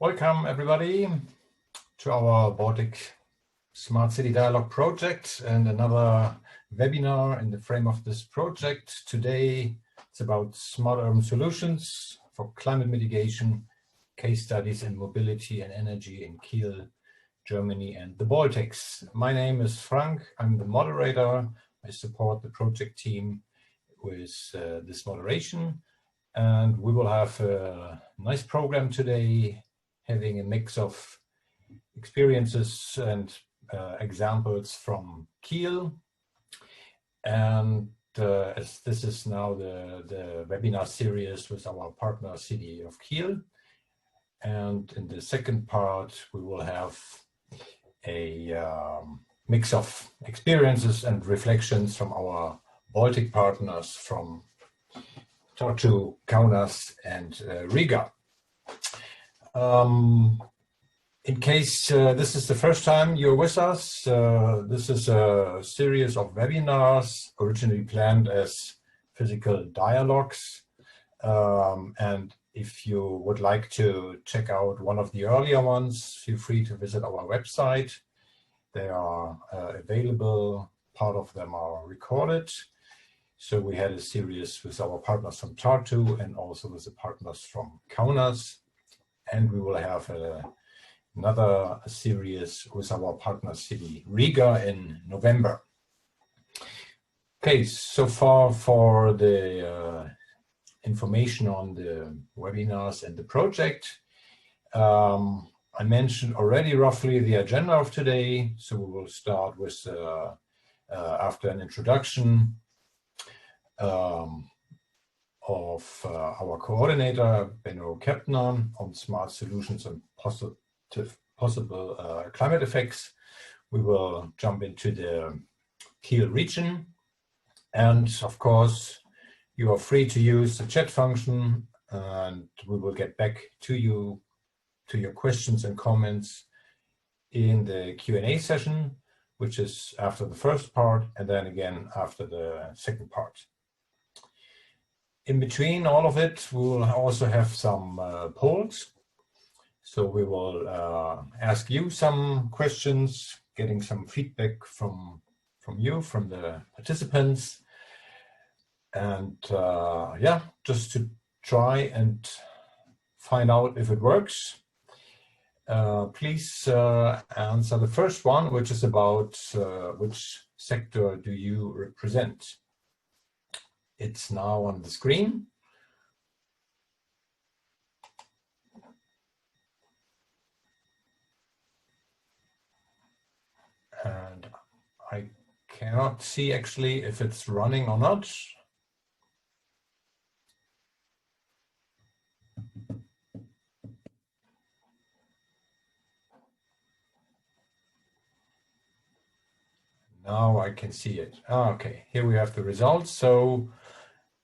Welcome everybody to our Baltic Smart City Dialogue project and another webinar in the frame of this project. Today it's about smart urban solutions for climate mitigation, case studies in mobility and energy in Kiel, Germany and the Baltics. My name is Frank, I'm the moderator. I support the project team with this moderation, and we will have a nice program today, having a mix of experiences and examples from Kiel. And as this is now the webinar series with our partner city of Kiel. And in the second part, we will have a mix of experiences and reflections from our Baltic partners from Tartu, Kaunas and Riga. In case this is the first time you're with us, this is a series of webinars originally planned as physical dialogues. And if you would like to check out one of the earlier ones, feel free to visit our website. They are available. Part of them are recorded. So we had a series with our partners from Tartu and also with the partners from Kaunas. And we will have another series with our partner city Riga in November. Okay, so far for the information on the webinars and the project. I mentioned already roughly the agenda of today. So we will start with, after an introduction, of our coordinator, Benno Kepner, on smart solutions and possible climate effects. We will jump into the Kiel region. And of course, you are free to use the chat function, and we will get back to you, to your questions and comments in the Q&A session, which is after the first part, and then again after the second part. In between all of it, we will also have some polls. So we will ask you some questions, getting some feedback from you, from the participants. And yeah, just to try and find out if it works. Please answer the first one, which is about which sector do you represent? It's now on the screen. And I cannot see actually if it's running or not. Now I can see it. Okay, here we have the results. So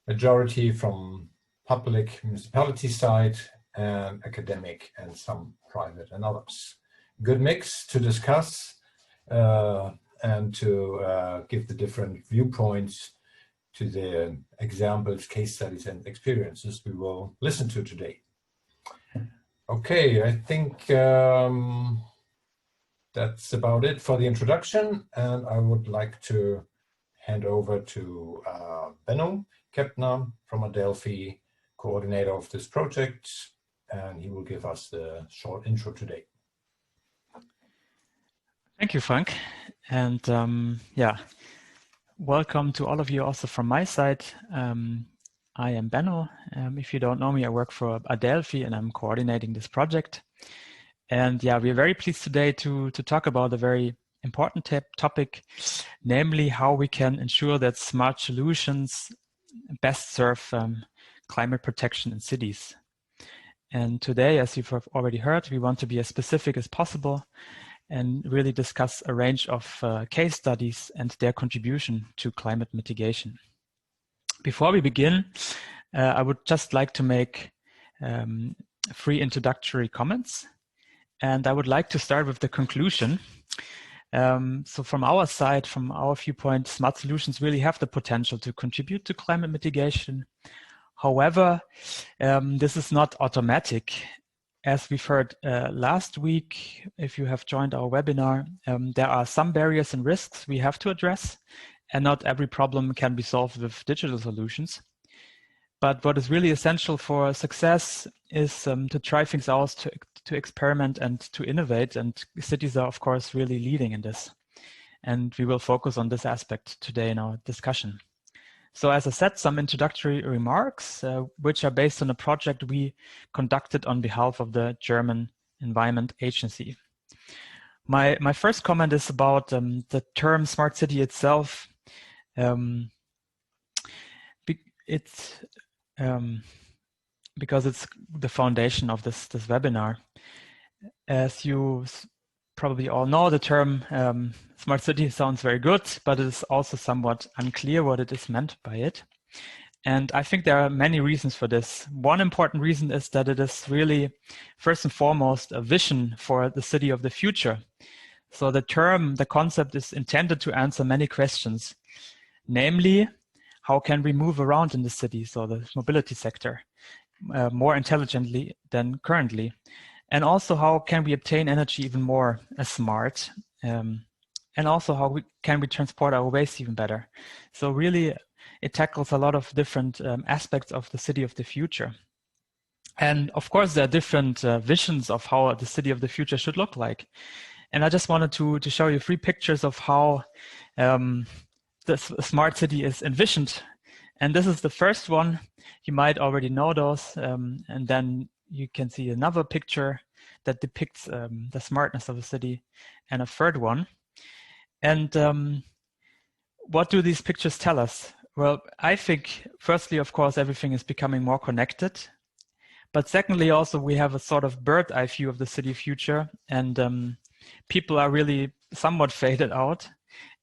majority from public municipality side and academic and some private and others. Good mix to discuss and to give the different viewpoints to the examples, case studies and experiences we will listen to today. Okay, I think that's about it for the introduction, and I would like to hand over to Benno Kepner from Adelphi, coordinator of this project, and he will give us the short intro today. Thank you, Frank. And yeah, welcome to all of you also from my side. I am Benno. If you don't know me, I work for Adelphi and I'm coordinating this project. And yeah, we're very pleased today to talk about a very important topic, namely how we can ensure that smart solutions best serve climate protection in cities. And today, as you've already heard, we want to be as specific as possible and really discuss a range of case studies and their contribution to climate mitigation. Before we begin, I would just like to make 3 introductory comments. And I would like to start with the conclusion. So from our side, from our viewpoint, smart solutions really have the potential to contribute to climate mitigation. However, this is not automatic. as we've heard last week, if you have joined our webinar, there are some barriers and risks we have to address, and not every problem can be solved with digital solutions. But what is really essential for success is to try things out, to experiment and to innovate, and cities are of course really leading in this. And we will focus on this aspect today in our discussion. So as I said, some introductory remarks, which are based on a project we conducted on behalf of the German Environment Agency. My first comment is about the term smart city itself. Because it's the foundation of this webinar. As you probably all know, the term smart city sounds very good, but it is also somewhat unclear what it is meant by it. And I think there are many reasons for this. One important reason is that it is really, first and foremost, a vision for the city of the future. So the term, the concept is intended to answer many questions, namely, how can we move around in the city, so the mobility sector, more intelligently than currently? And also, how can we obtain energy even more smart? And also, how can we transport our waste even better? So really, it tackles a lot of different aspects of the city of the future. And of course, there are different visions of how the city of the future should look like. And I just wanted to show you 3 pictures of how the smart city is envisioned. And this is the first one. You might already know those. And then you can see another picture that depicts the smartness of the city, and a third one. And what do these pictures tell us? Well, I think, firstly, of course, everything is becoming more connected. But secondly, also, we have a sort of bird's eye view of the city future, and people are really somewhat faded out.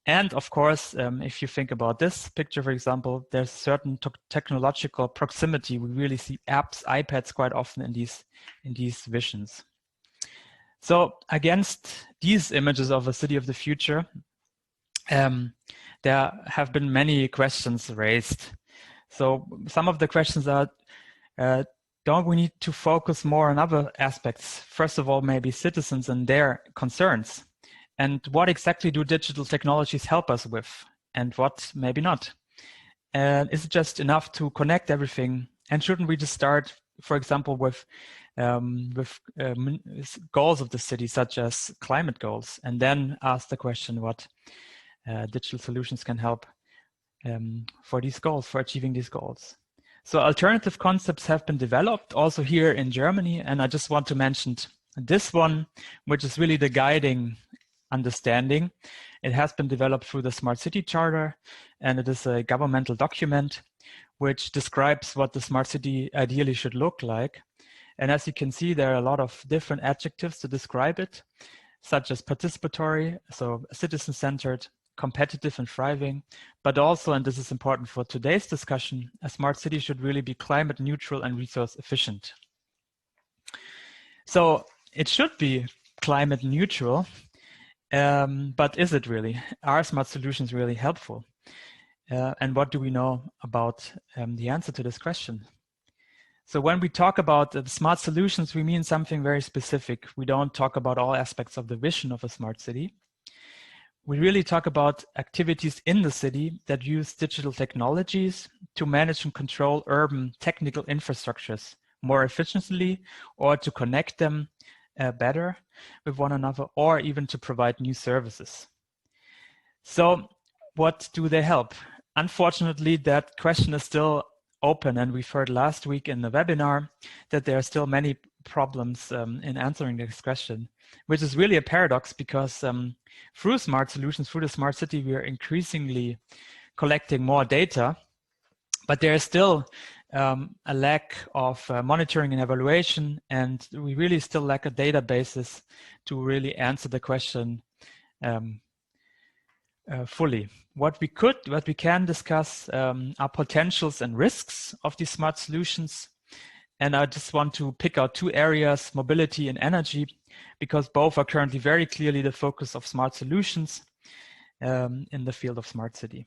And of course, if you think about this picture, for example, there's certain technological proximity. We really see apps, iPads quite often in these visions. So against these images of a city of the future, there have been many questions raised. So some of the questions are, don't we need to focus more on other aspects? First of all, maybe citizens and their concerns. And what exactly do digital technologies help us with, and what maybe not? And is it just enough to connect everything? And shouldn't we just start, for example, with goals of the city, such as climate goals, and then ask the question what digital solutions can help for these goals, for achieving these goals? So alternative concepts have been developed also here in Germany, and I just want to mention this one, which is really the guiding understanding. It has been developed through the Smart City Charter, and it is a governmental document which describes what the smart city ideally should look like. And as you can see, there are a lot of different adjectives to describe it, such as participatory, so citizen-centered, competitive and thriving, but also, and this is important for today's discussion, a smart city should really be climate neutral and resource efficient. So it should be climate neutral, but is it really? Are smart solutions really helpful? And what do we know about the answer to this question? So when we talk about smart solutions, we mean something very specific. We don't talk about all aspects of the vision of a smart city. We really talk about activities in the city that use digital technologies to manage and control urban technical infrastructures more efficiently, or to connect them better with one another, or even to provide new services. So what do they help? Unfortunately, that question is still open, and we've heard last week in the webinar that there are still many problems in answering this question, which is really a paradox, because through smart solutions, through the smart city, we are increasingly collecting more data, but there is still a lack of monitoring and evaluation, and we really still lack a databases to really answer the question fully. What we can discuss are potentials and risks of these smart solutions. And I just want to pick out 2 areas, mobility and energy, because both are currently very clearly the focus of smart solutions in the field of smart city.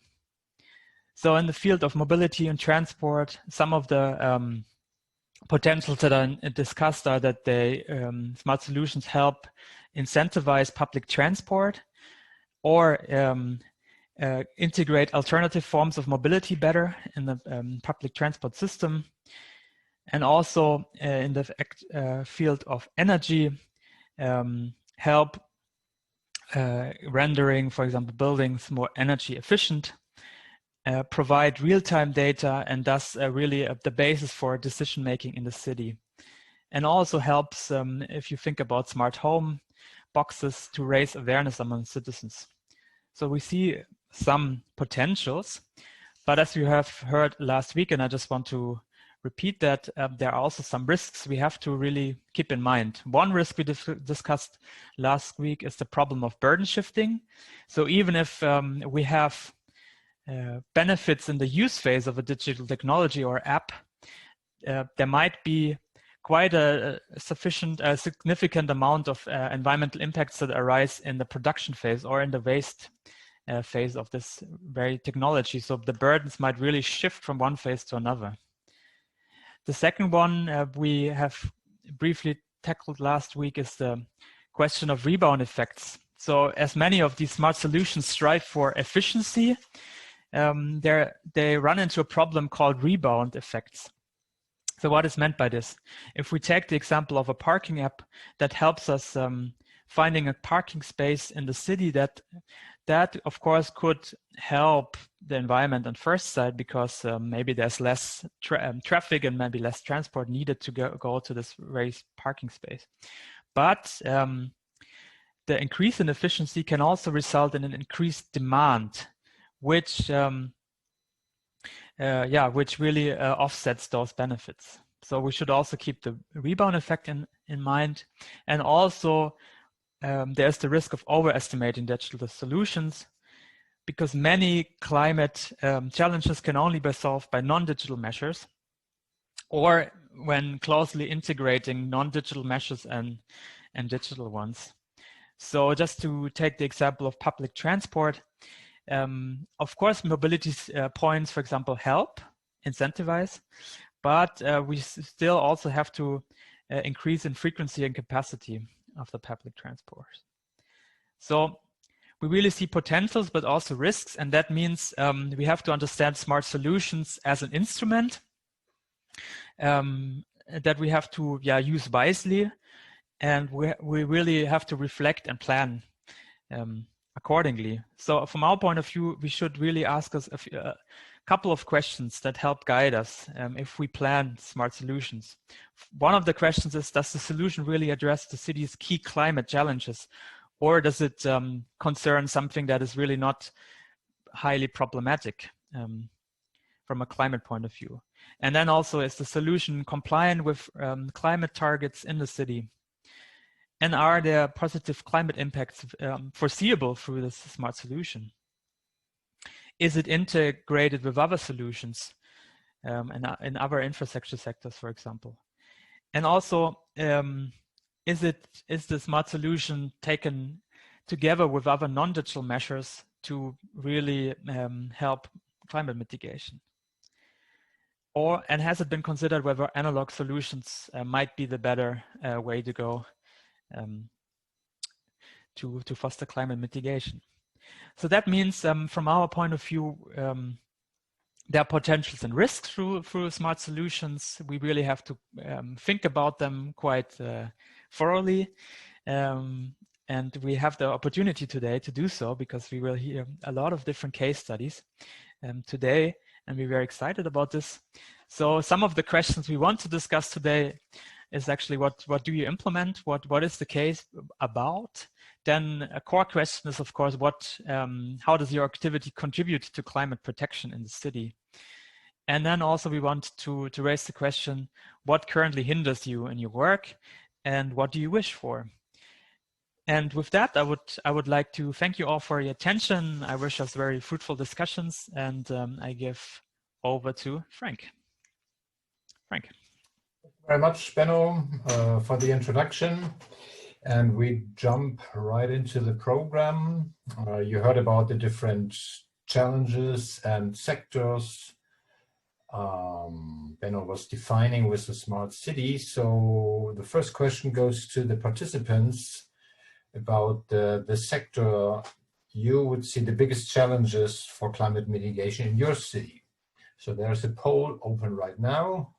So in the field of mobility and transport, some of the potentials that are discussed are that smart solutions help incentivize public transport, or integrate alternative forms of mobility better in the public transport system. And also in the field of energy, help rendering, for example, buildings more energy efficient, provide real-time data, and thus really the basis for decision-making in the city. And also helps, if you think about smart home boxes, to raise awareness among citizens. So we see some potentials, but as you have heard last week, and I just want to repeat that, there are also some risks we have to really keep in mind. One risk we discussed last week is the problem of burden shifting. So even if we have benefits in the use phase of a digital technology or app, there might be quite a significant amount of environmental impacts that arise in the production phase or in the waste phase of this very technology. So the burdens might really shift from one phase to another. The second one we have briefly tackled last week is the question of rebound effects. So as many of these smart solutions strive for efficiency, they run into a problem called rebound effects. So what is meant by this? If we take the example of a parking app that helps us finding a parking space in the city, that of course could help the environment on first sight, because maybe there's less traffic and maybe less transport needed to go to this raised parking space. But the increase in efficiency can also result in an increased demand, which really offsets those benefits. So we should also keep the rebound effect in mind. And also there's the risk of overestimating digital solutions, because many climate challenges can only be solved by non-digital measures, or when closely integrating non-digital measures and digital ones. So just to take the example of public transport, of course, mobility points, for example, help incentivize, but we still also have to increase in frequency and capacity of the public transport. So we really see potentials, but also risks, and that means we have to understand smart solutions as an instrument that we have to use wisely, and we really have to reflect and plan accordingly. So from our point of view, we should really ask us a couple of questions that help guide us if we plan smart solutions. One of the questions is, does the solution really address the city's key climate challenges, or does it concern something that is really not highly problematic from a climate point of view? And then also, is the solution compliant with climate targets in the city? And are there positive climate impacts foreseeable through this smart solution? Is it integrated with other solutions in other infrastructure sectors, for example? And also, is the smart solution taken together with other non-digital measures to really help climate mitigation? And has it been considered whether analog solutions might be the better way to go to foster climate mitigation? So that means, from our point of view, there are potentials and risks through smart solutions. We really have to think about them quite thoroughly, and we have the opportunity today to do so, because we will hear a lot of different case studies today, and we're very excited about this. So some of the questions we want to discuss today is actually what do you implement? What is the case about? Then a core question is, of course, how does your activity contribute to climate protection in the city? And then also we want to raise the question, what currently hinders you in your work, and what do you wish for? And with that, I would like to thank you all for your attention. I wish us very fruitful discussions, and I give over to Frank. Frank. Thank you very much, Benno, for the introduction. And we jump right into the program. You heard about the different challenges and sectors Benno was defining with the smart city. So the first question goes to the participants about the sector you would see the biggest challenges for climate mitigation in your city. So there's a poll open right now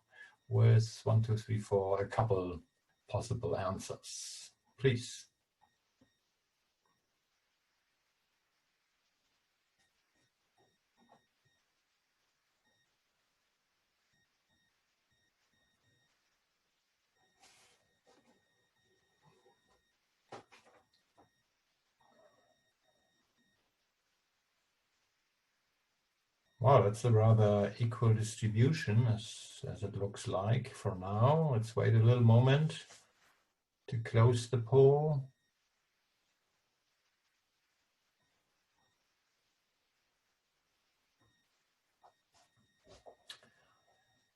with 1, 2, 3, 4, a couple possible answers. Please. Wow, that's a rather equal distribution as it looks like for now. Let's wait a little moment to close the poll.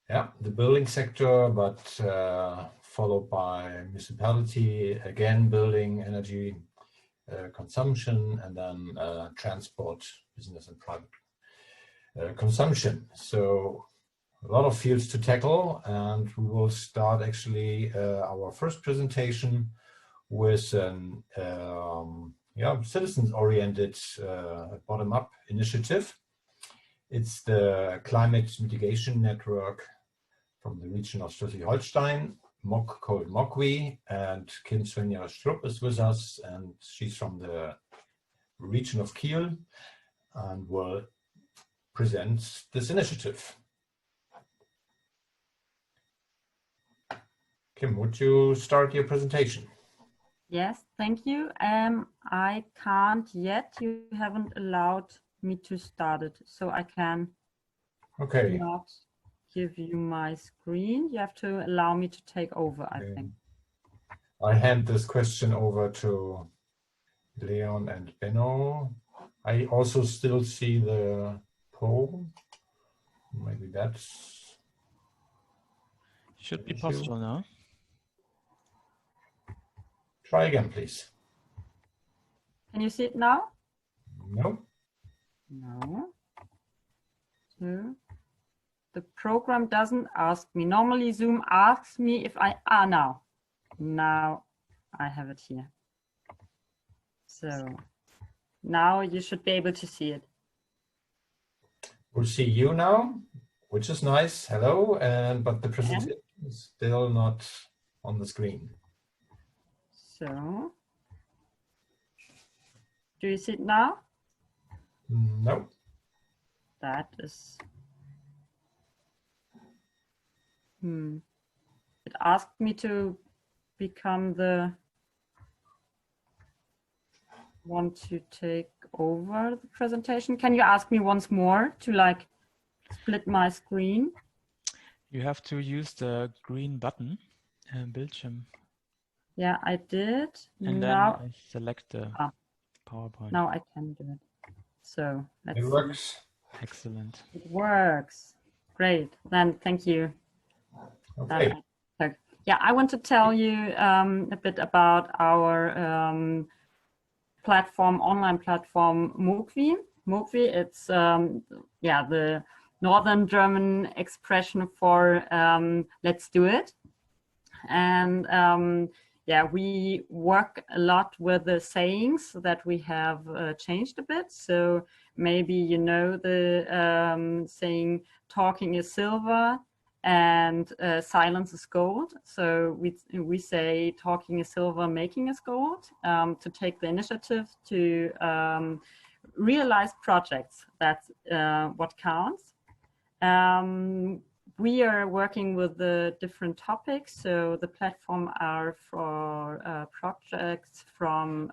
Yeah, the building sector, but followed by municipality, again, building, energy consumption, and then transport, business and private consumption. So a lot of fields to tackle, and we will start actually our first presentation with an citizens-oriented bottom-up initiative. It's the Climate Mitigation Network from the region of Schleswig-Holstein, called Mokwi, and Kim Svenja Strupp is with us, and she's from the region of Kiel and will present this initiative. Kim, would you start your presentation? Yes, thank you. I can't yet. You haven't allowed me to start it, so I can not give you my screen. You have to allow me to take over, I think. I hand this question over to Leon and Benno. I also still see the poll. Maybe that's should be possible now. Try again, please. Can you see it now? No. No. So the program doesn't ask me. Normally Zoom asks me if I now I have it here. So now you should be able to see it. We'll see you now, which is nice. Hello, but the presentation is still not on the screen. So, do you see it now? No. That is. It asked me to become the one to take over the presentation. Can you ask me once more to like split my screen? You have to use the green button, Bildschirm. Yeah, I did. And now then I select the PowerPoint. Now I can do it. So let's see. It works. Excellent. It works. Great. Then thank you. Okay. Yeah, I want to tell you a bit about our online platform Mokwi. Mokwi, it's the Northern German expression for let's do it. And we work a lot with the sayings that we have changed a bit. So maybe you know the saying, talking is silver and silence is gold. So we say talking is silver, making is gold, to take the initiative to realize projects. That's what counts. We are working with the different topics. So the platform are for projects from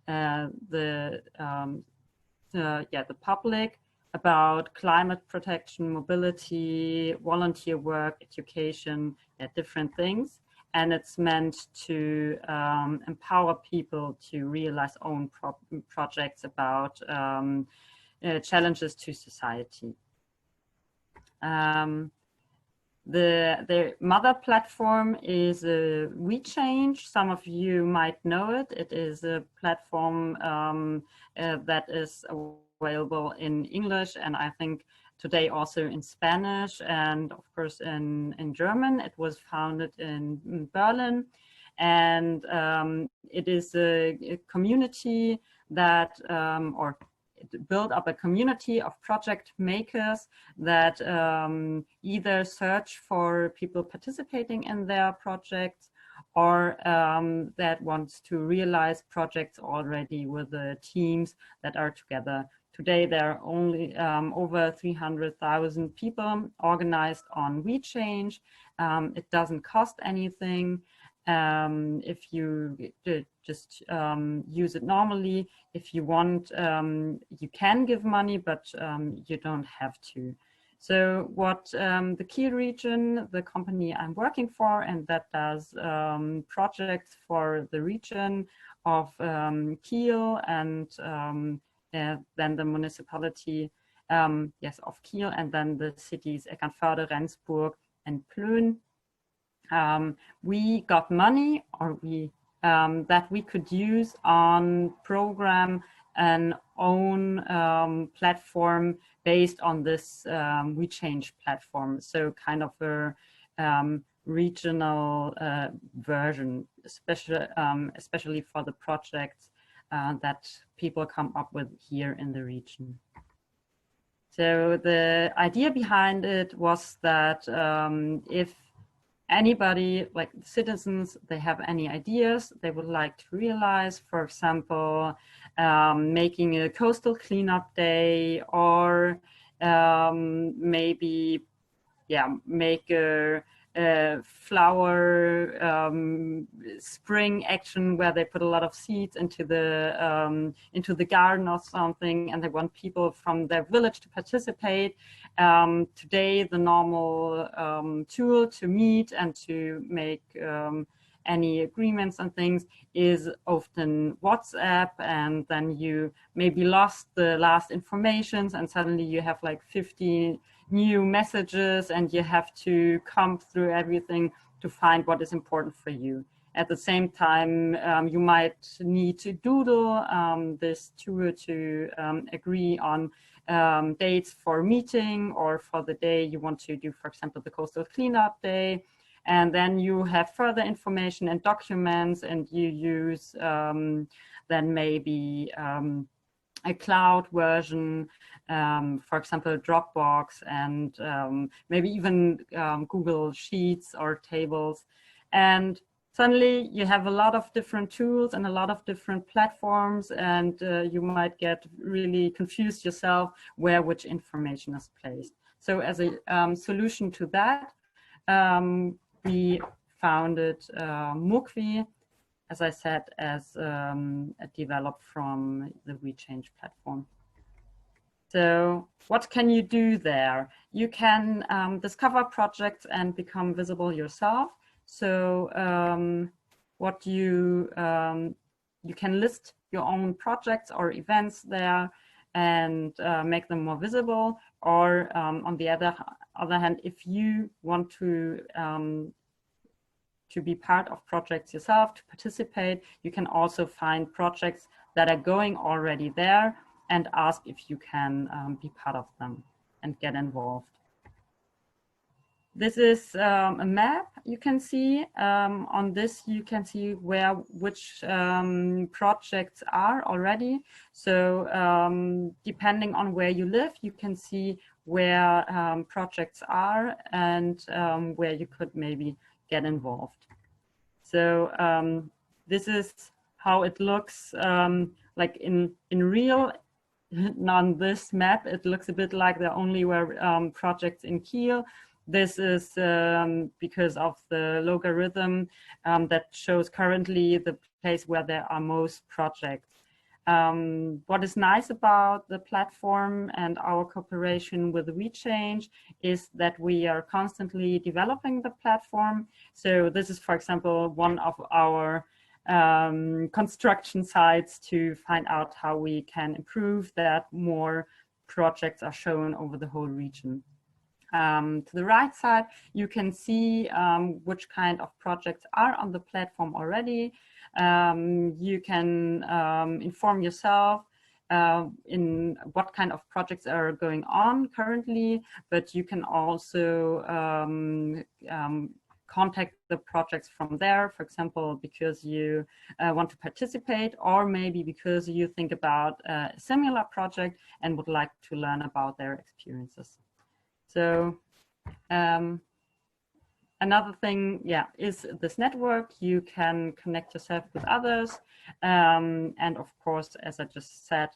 the public, about climate protection, mobility, volunteer work, education, different things. And it's meant to empower people to realize own projects about challenges to society. The mother platform is WeChange. Some of you might know it. It is a platform that is available in English and I think today also in Spanish and of course in German. It was founded in Berlin, and it is a community that, or build up a community of project makers that either search for people participating in their projects, or that wants to realize projects already with the teams that are together. Today, there are only over 300,000 people organized on WeChange. It doesn't cost anything if you just use it normally. If you want, you can give money, but you don't have to. So what the Kiel region, the company I'm working for, and that does projects for the region of Kiel and then the municipality, yes, of Kiel, and then the cities Eckernförde, Rendsburg, and Plön. We got money, or that we could use on program an own platform based on this WeChange platform. So kind of a regional version, especially for the projects that people come up with here in the region. So the idea behind it was that if anybody, like citizens, they have any ideas they would like to realize, for example, making a coastal cleanup day, or maybe, yeah, make a flower spring action where they put a lot of seeds into the garden or something, and they want people from their village to participate. Today, the normal tool to meet and to make any agreements and things is often WhatsApp, and then you maybe lost the last informations, and suddenly you have like 50 new messages, and you have to comb through everything to find what is important for you. At the same time, you might need to doodle this tool to agree on dates for meeting, or for the day you want to do, for example, the coastal cleanup day. And then you have further information and documents, and you use then maybe a cloud version, for example, Dropbox, and maybe even Google Sheets or tables. And suddenly you have a lot of different tools and a lot of different platforms, and you might get really confused yourself where which information is placed. So as a solution to that, we founded Mokwi, as I said, as developed from the WeChange platform. So what can you do there? You can discover projects and become visible yourself. So what you can list your own projects or events there and make them more visible. Or on the other hand, if you want to be part of projects yourself, to participate, you can also find projects that are going already there and ask if you can be part of them and get involved. This is a map you can see. On this, you can see which projects are already. So depending on where you live, you can see where projects are and where you could maybe get involved. So this is how it looks like in real. On this map, it looks a bit like there only were projects in Kiel. This is because of the logarithm that shows currently the place where there are most projects. What is nice about the platform and our cooperation with WeChange is that we are constantly developing the platform. So this is, for example, one of our construction sites to find out how we can improve that more projects are shown over the whole region. To the right side, you can see which kind of projects are on the platform already. You can inform yourself in what kind of projects are going on currently, but you can also contact the projects from there, for example, because you want to participate, or maybe because you think about a similar project and would like to learn about their experiences. So another thing, is this network. You can connect yourself with others. And of course, as I just said,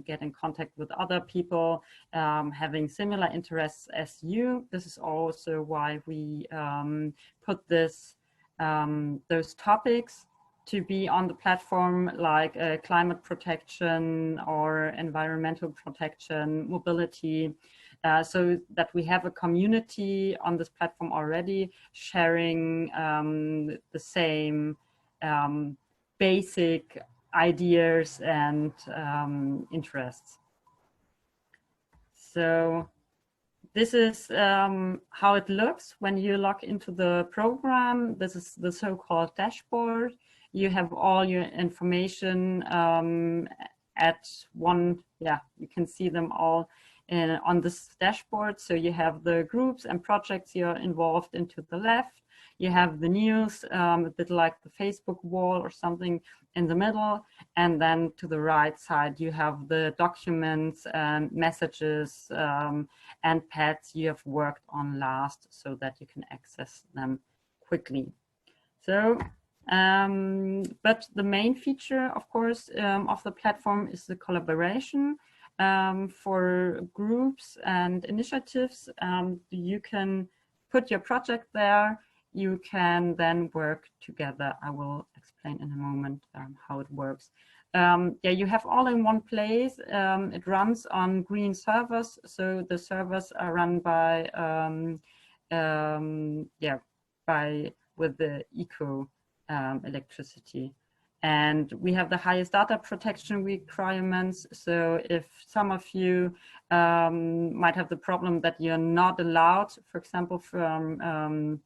get in contact with other people having similar interests as you. This is also why we put those topics to be on the platform, like climate protection or environmental protection, mobility, so that we have a community on this platform already sharing the same basic ideas and interests. So this is how it looks when you log into the program. This is the so-called dashboard. You have all your information at one, you can see them all on this dashboard. So you have the groups and projects you're involved in to the left. You have the news, a bit like the Facebook wall or something in the middle. And then to the right side, you have the documents and messages and pads you have worked on last, so that you can access them quickly. So, but the main feature, of course, of the platform is the collaboration. For groups and initiatives, you can put your project there. You can then work together. I will explain in a moment how it works. You have all in one place. It runs on green servers. So the servers are run by, with the eco electricity. And we have the highest data protection requirements. So if some of you might have the problem that you're not allowed, for example, from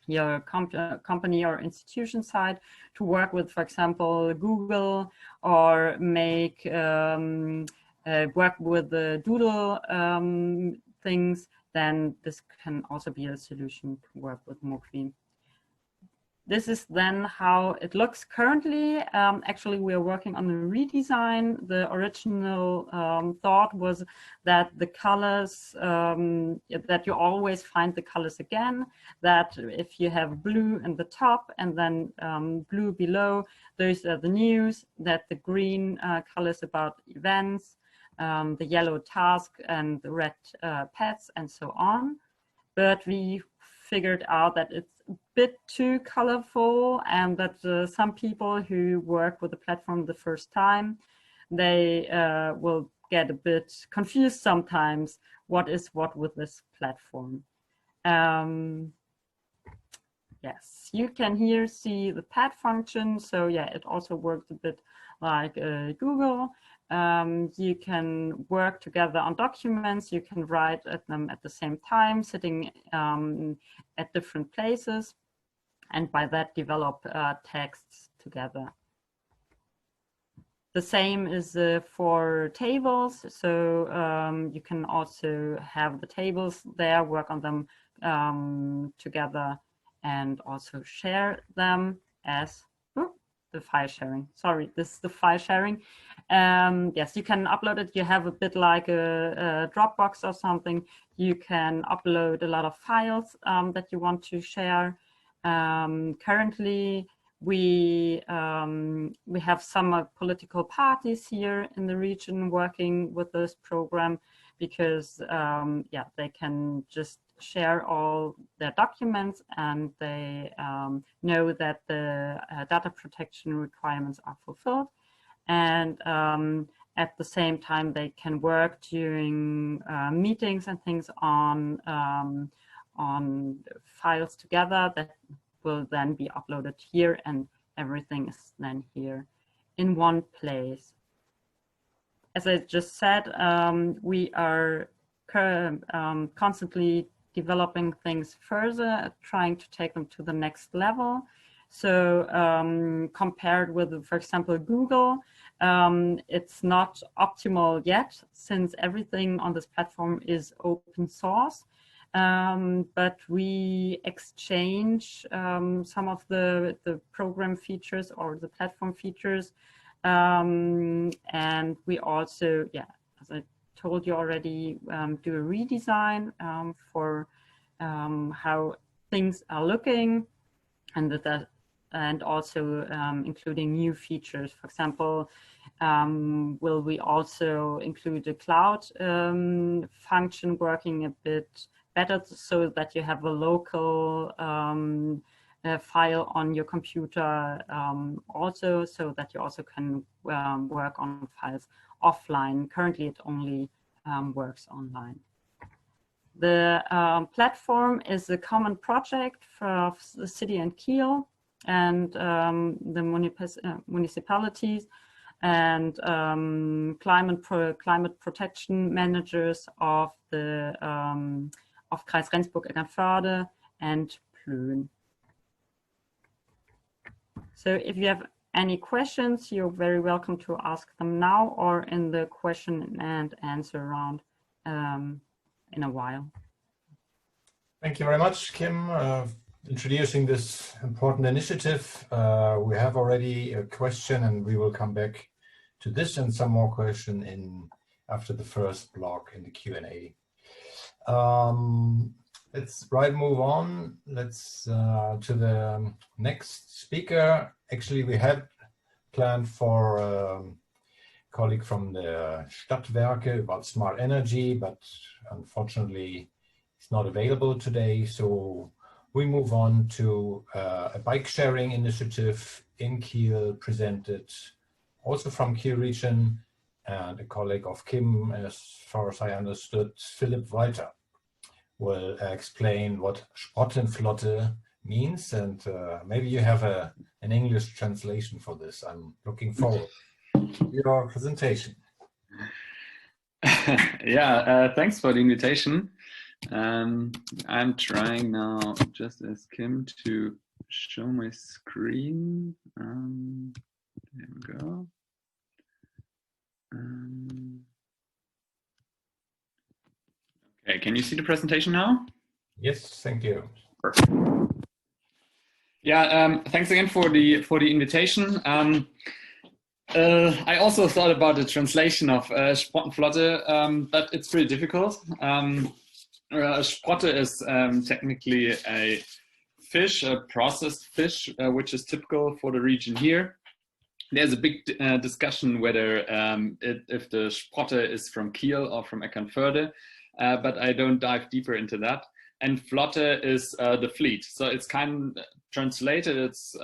your company or institution side to work with, for example, Google, or make work with the Doodle things, then this can also be a solution to work with Mokwi. This is then how it looks currently. Actually, we are working on a redesign. The original thought was that the colors, that you always find the colors again, that if you have blue in the top and then blue below, those are the news, that the green colors about events, the yellow task and the red pads and so on. But we figured out that it's a bit too colorful, and that some people who work with the platform the first time, they will get a bit confused sometimes. What is what with this platform? Yes, you can here see the pad function. So yeah, it also works a bit like Google. You can work together on documents. You can write at them at the same time, sitting at different places, and by that develop texts together. The same is for tables. So you can also have the tables there, work on them together, and also share them as the file sharing. Sorry, this is the file sharing. Yes, you can upload it. You have a bit like a Dropbox or something. You can upload a lot of files that you want to share. Currently, we have some political parties here in the region working with this program, because they can just share all their documents, and they know that the data protection requirements are fulfilled. And at the same time, they can work during meetings and things on files together that will then be uploaded here, and everything is then here in one place. As I just said, we are constantly developing things further, trying to take them to the next level. So compared with, for example, Google, It's not optimal yet, since everything on this platform is open source. But we exchange some of the program features or the platform features. And we also, yeah, as I told you already, do a redesign for how things are looking, and also including new features. For example, will we also include a cloud function working a bit better, so that you have a local file on your computer also, so that you also can work on files offline. Currently, it only works online. The platform is a common project for the city and Kiel and the municipalities and climate protection managers of the of Kreis Rendsburg-Eckernförde and Plön. So if you have any questions, you're very welcome to ask them now or in the question and answer round in a while. Thank you very much, Kim, introducing this important initiative. We have already a question, and we will come back to this and some more question after the first block in the Q&A. Let's move on. Let's to the next speaker. Actually, we had planned for a colleague from the Stadtwerke about smart energy, but unfortunately it's not available today. So we move on to a bike sharing initiative in Kiel, presented also from Kiel region, and a colleague of Kim, as far as I understood, Philipp Walter, will explain what Sprottenflotte means, and maybe you have an English translation for this. I'm looking forward to your presentation. Yeah, thanks for the invitation. I'm trying now, just as Kim, to show my screen. There we go. Okay, can you see the presentation now? Yes, thank you. Perfect. Yeah, thanks again for the invitation. I also thought about the translation of Sprottenflotte, but it's pretty difficult. Sprotte is technically a fish, a processed fish, which is typical for the region here. There's a big discussion whether if the Sprotte is from Kiel or from Eckernförde, but I don't dive deeper into that. And Flotte is the fleet. So it's kind of translated, it's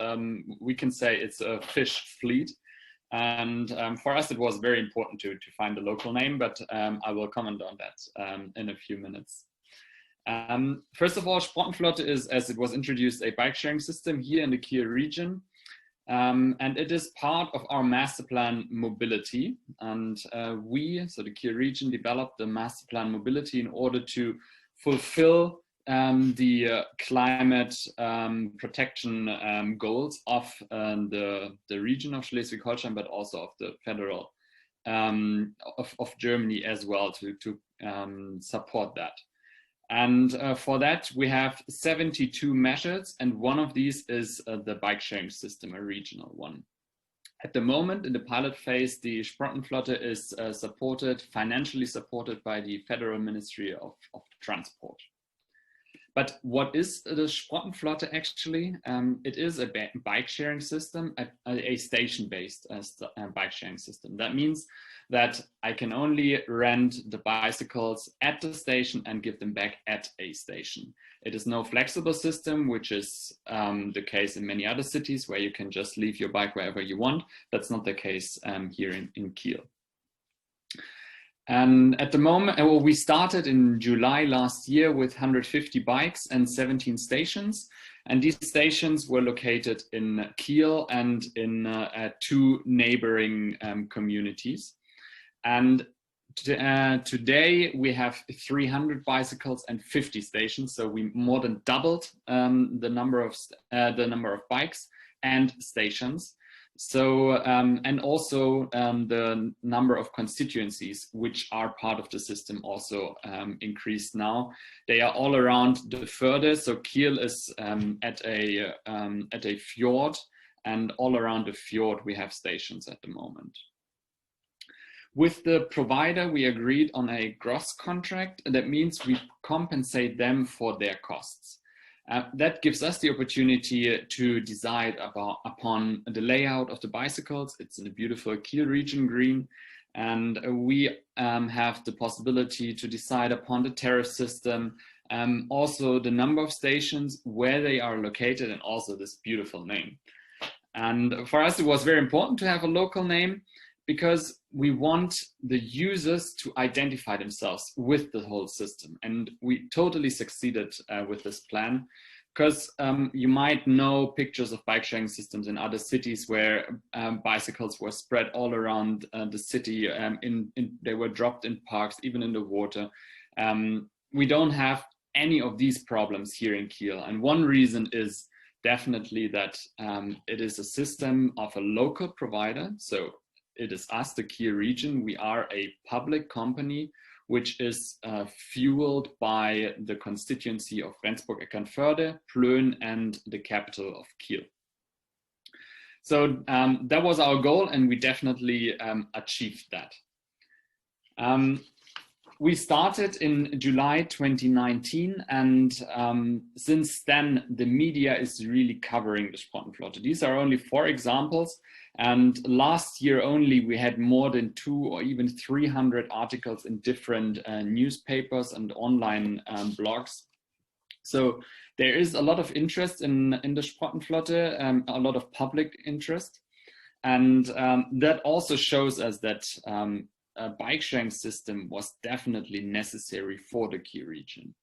we can say it's a fish fleet. And for us, it was very important to find a local name, but I will comment on that in a few minutes. First of all, Sprottenflotte is, as it was introduced, a bike sharing system here in the Kiel region. And it is part of our master plan mobility. And we, so the Kiel region, developed the master plan mobility in order to fulfill the climate protection goals of the region of Schleswig-Holstein, but also of the federal of Germany as well, to support that. And for that, we have 72 measures, and one of these is the bike sharing system, a regional one. At the moment, in the pilot phase, the Sprottenflotte is financially supported by the Federal Ministry of Transport. But what is the Sprottenflotte actually? It is a bike sharing system, a station-based bike sharing system. That means that I can only rent the bicycles at the station and give them back at a station. It is no flexible system, which is the case in many other cities where you can just leave your bike wherever you want. That's not the case here in Kiel. And at the moment, we started in July last year with 150 bikes and 17 stations. And these stations were located in Kiel and in 2 neighboring communities. And today we have 300 bicycles and 50 stations. So we more than doubled the number of bikes and stations. So, and also the number of constituencies which are part of the system also increased now. They are all around the further. So Kiel is at a fjord, and all around the fjord we have stations at the moment. With the provider, we agreed on a gross contract. That means we compensate them for their costs. That gives us the opportunity to decide upon the layout of the bicycles. It's in the beautiful Kiel region green. And we have the possibility to decide upon the tariff system, also the number of stations, where they are located, and also this beautiful name. And for us, it was very important to have a local name, because we want the users to identify themselves with the whole system. And we totally succeeded with this plan, because you might know pictures of bike sharing systems in other cities where bicycles were spread all around the city. They were dropped in parks, even in the water. We don't have any of these problems here in Kiel. And one reason is definitely that it is a system of a local provider. So it is us, the Kiel region. We are a public company, which is fueled by the constituency of Rendsburg-Eckernförde, Plön, and the capital of Kiel. So that was our goal, and we definitely achieved that. We started in July 2019, and since then the media is really covering the Sprottenflotte. These are only 4 examples, and last year only we had more than 200 or even 300 articles in different newspapers and online blogs. So there is a lot of interest in the Sprottenflotte, a lot of public interest, and that also shows us that a bike sharing system was definitely necessary for the Kiel region.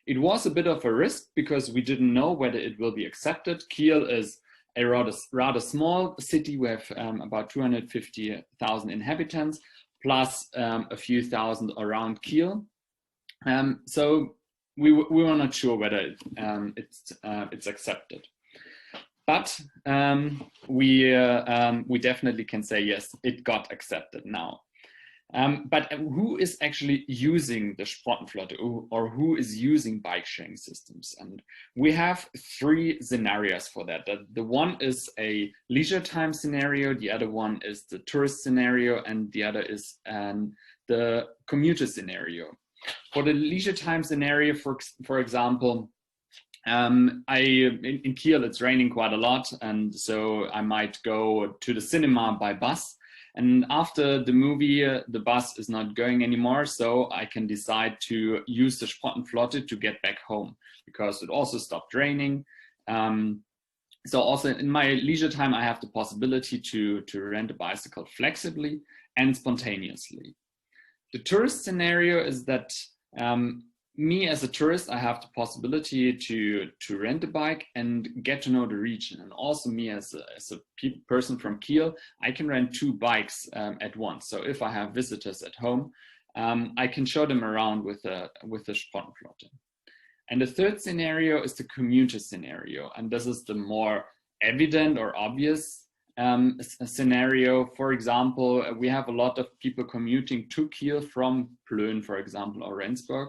It was a bit of a risk because we didn't know whether it will be accepted. Kiel is a rather small city. We have about 250,000 inhabitants, plus a few thousand around Kiel. So we were not sure whether it's accepted. But we definitely can say, yes, it got accepted now. But who is actually using the Sprottenflotte, or who is using bike sharing systems? And we have 3 scenarios for that. The one is a leisure time scenario, the other one is the tourist scenario, and the other is the commuter scenario. For the leisure time scenario, for example, in Kiel it's raining quite a lot, and so I might go to the cinema by bus. And after the movie, the bus is not going anymore, so I can decide to use the Sprottenflotte to get back home, because it also stopped raining. So also in my leisure time, I have the possibility to rent a bicycle flexibly and spontaneously. The tourist scenario is that me as a tourist, I have the possibility to rent a bike and get to know the region. And also me as a person from Kiel, I can rent 2 bikes at once. So if I have visitors at home, I can show them around with the Sprottenflotte. And the third scenario is the commuter scenario. And this is the more evident or obvious scenario. For example, we have a lot of people commuting to Kiel from Plön, for example, or Rendsburg.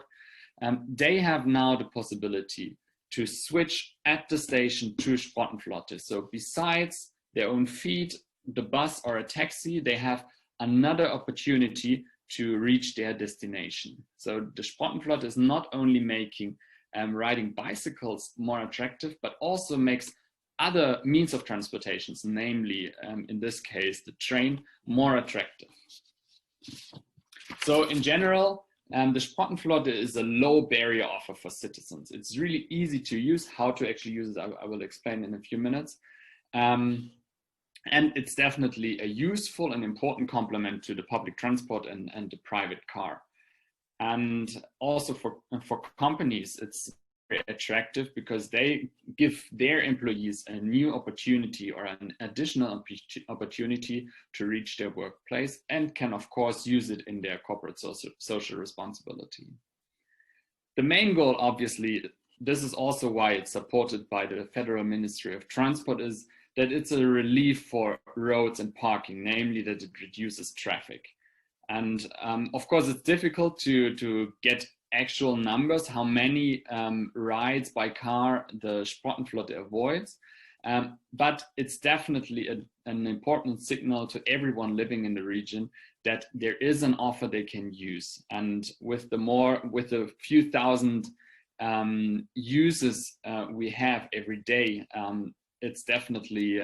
They have now the possibility to switch at the station to Sprottenflotte. So besides their own feet, the bus or a taxi, they have another opportunity to reach their destination. So the Sprottenflotte is not only making riding bicycles more attractive, but also makes other means of transportations, namely in this case the train, more attractive. So in general, the Sprottenflotte is a low barrier offer for citizens. It's really easy to use. How to actually use it, I will explain in a few minutes. And it's definitely a useful and important complement to the public transport and the private car. And also for companies, it's very attractive because they give their employees a new opportunity or an additional opportunity to reach their workplace, and can of course use it in their corporate social responsibility. The main goal, obviously, this is also why it's supported by the Federal Ministry of Transport, is that it's a relief for roads and parking, namely that it reduces traffic. And of course, it's difficult to get actual numbers, how many rides by car the Sprottenflotte avoids. But it's definitely an important signal to everyone living in the region that there is an offer they can use. And with the few thousand users we have every day, it's definitely